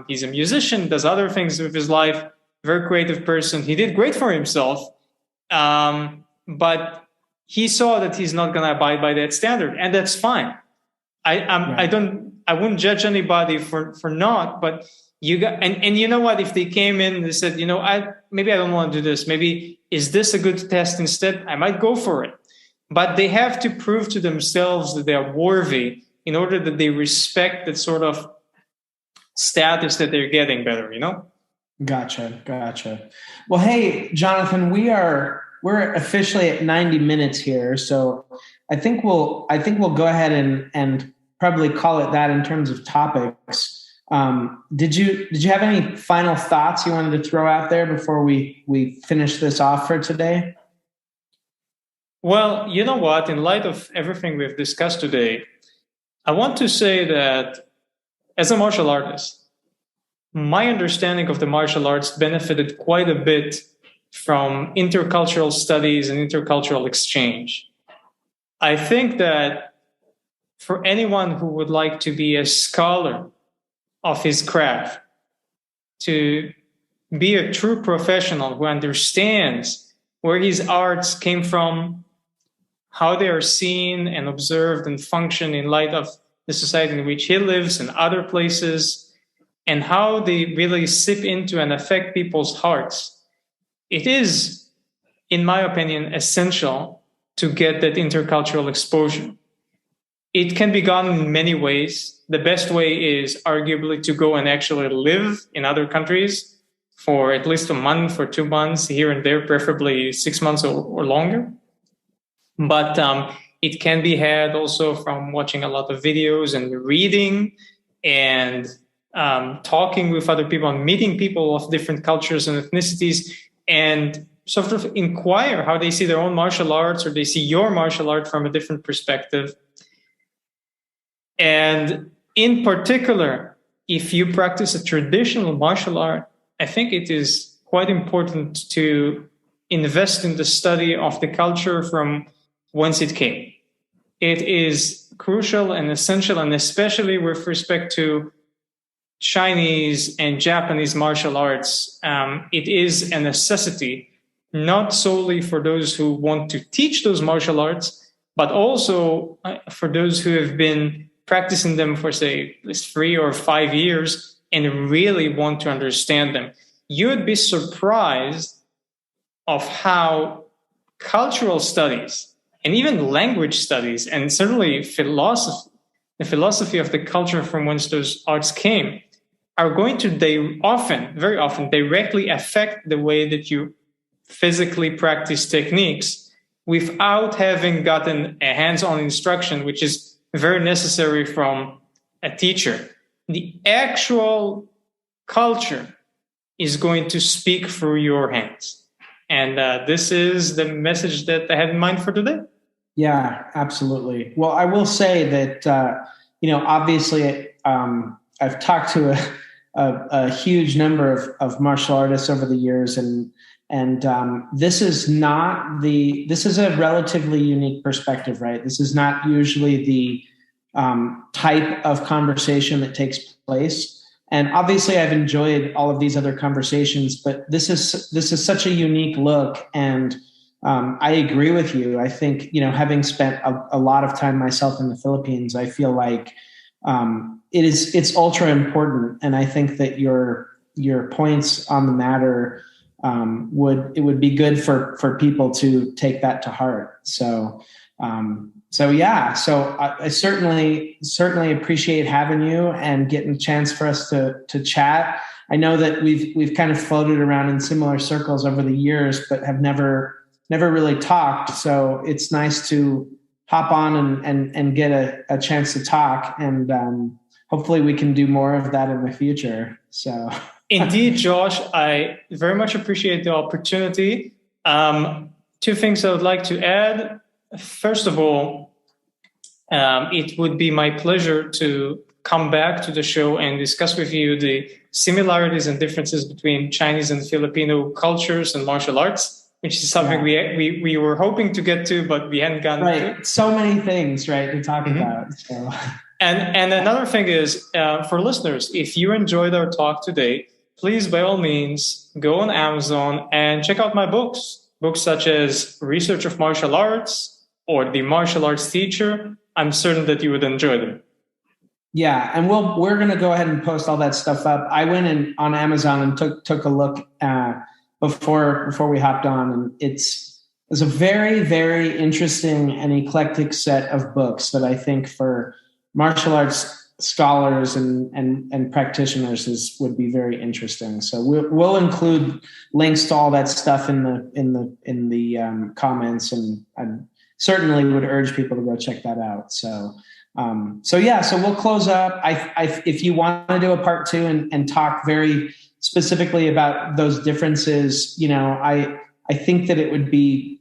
He's a musician, does other things with his life, very creative person. He did great for himself. But he saw that he's not going to abide by that standard, and that's fine. I wouldn't judge anybody for not, but you got, and you know what, if they came in and they said, maybe I don't want to do this. Maybe is this a good test instead? I might go for it. But they have to prove to themselves that they are worthy in order that they respect that sort of status that they're getting better, Gotcha. Well, hey, Jonathan, we are we're officially at 90 minutes here, so I think we'll go ahead and probably call it that in terms of topics. Did you have any final thoughts you wanted to throw out there before we finish this off for today? Well, you know what? In light of everything we've discussed today, I want to say that as a martial artist, my understanding of the martial arts benefited quite a bit from intercultural studies and intercultural exchange. I think that for anyone who would like to be a scholar of his craft, to be a true professional who understands where his arts came from, how they are seen and observed and function in light of the society in which he lives and other places, and how they really seep into and affect people's hearts, it is, in my opinion, essential to get that intercultural exposure. It can be done in many ways. The best way is arguably to go and actually live in other countries for at least a month or 2 months here and there, preferably 6 months or longer. But it can be had also from watching a lot of videos and reading and talking with other people and meeting people of different cultures and ethnicities, and sort of inquire how they see their own martial arts, or they see your martial art from a different perspective. And in particular, if you practice a traditional martial art, I think it is quite important to invest in the study of the culture from whence it came. It is crucial and essential, and especially with respect to Chinese and Japanese martial arts, it is a necessity, not solely for those who want to teach those martial arts, but also for those who have been practicing them for, say, at least 3 or 5 years and really want to understand them. You would be surprised of how cultural studies and even language studies, and certainly philosophy, the philosophy of the culture from whence those arts came, are going to very often directly affect the way that you physically practice techniques without having gotten a hands-on instruction, which is very necessary from a teacher. The actual culture is going to speak through your hands. And this is the message that I had in mind for today. Yeah, absolutely. Well, I will say that, obviously I've talked to a huge number of martial artists over the years, and this is a relatively unique perspective, right? This is not usually the type of conversation that takes place. And obviously I've enjoyed all of these other conversations, but this is such a unique look. And I agree with you. I think, having spent a lot of time myself in the Philippines, I feel like it's ultra important. And I think that your points on the matter would be good for people to take that to heart. So I certainly appreciate having you and getting a chance for us to chat. I know that we've kind of floated around in similar circles over the years, but have never really talked. So it's nice to hop on and get a chance to talk, and hopefully we can do more of that in the future. So. Indeed, Josh, I very much appreciate the opportunity. 2 things I would like to add. First of all, it would be my pleasure to come back to the show and discuss with you the similarities and differences between Chinese and Filipino cultures and martial arts, which is something we were hoping to get to, but we hadn't gotten to. So many things, right, to talk about. So. And another thing is, for listeners, if you enjoyed our talk today, please, by all means, go on Amazon and check out my books. Books such as Research of Martial Arts or The Martial Arts Teacher. I'm certain that you would enjoy them. Yeah, and we're going to go ahead and post all that stuff up. I went on Amazon and took a look before we hopped on, and it's a very, very interesting and eclectic set of books that I think for martial arts scholars and practitioners would be very interesting. So we'll include links to all that stuff in the comments, and I certainly would urge people to go check that out. So we'll close up. If you want to do a part 2 and talk very specifically about those differences, I think that it would be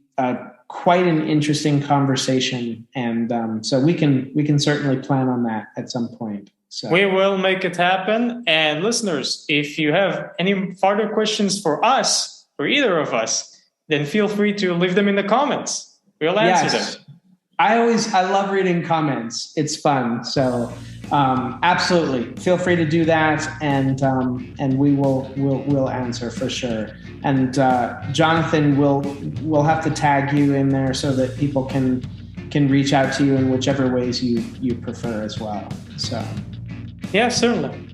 quite an interesting conversation, and so we can certainly plan on that at some point. So we will make it happen. And listeners, if you have any further questions for us or either of us, then feel free to leave them in the comments. We'll answer them. I love reading comments. It's fun. So absolutely, feel free to do that, and we'll answer for sure. And Jonathan, we'll have to tag you in there so that people can reach out to you in whichever ways you prefer as well. So yeah, certainly.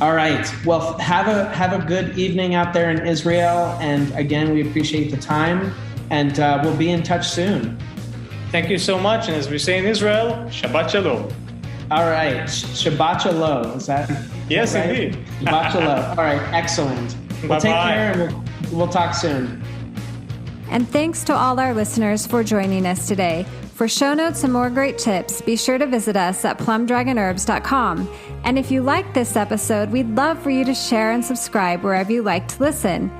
All right. Well, have a good evening out there in Israel. And again, we appreciate the time, and we'll be in touch soon. Thank you so much. And as we say in Israel, Shabbat Shalom. All right. Shabbat Shalom. Is that? Yes, right? Indeed. Shabbat Shalom. All right. Excellent. Well, take care, and we'll talk soon. And thanks to all our listeners for joining us today. For show notes and more great tips, be sure to visit us at plumdragonherbs.com. And if you liked this episode, we'd love for you to share and subscribe wherever you like to listen.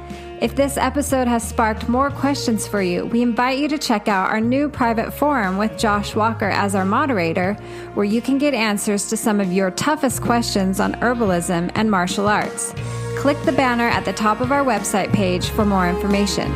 If this episode has sparked more questions for you, we invite you to check out our new private forum with Josh Walker as our moderator, where you can get answers to some of your toughest questions on herbalism and martial arts. Click the banner at the top of our website page for more information.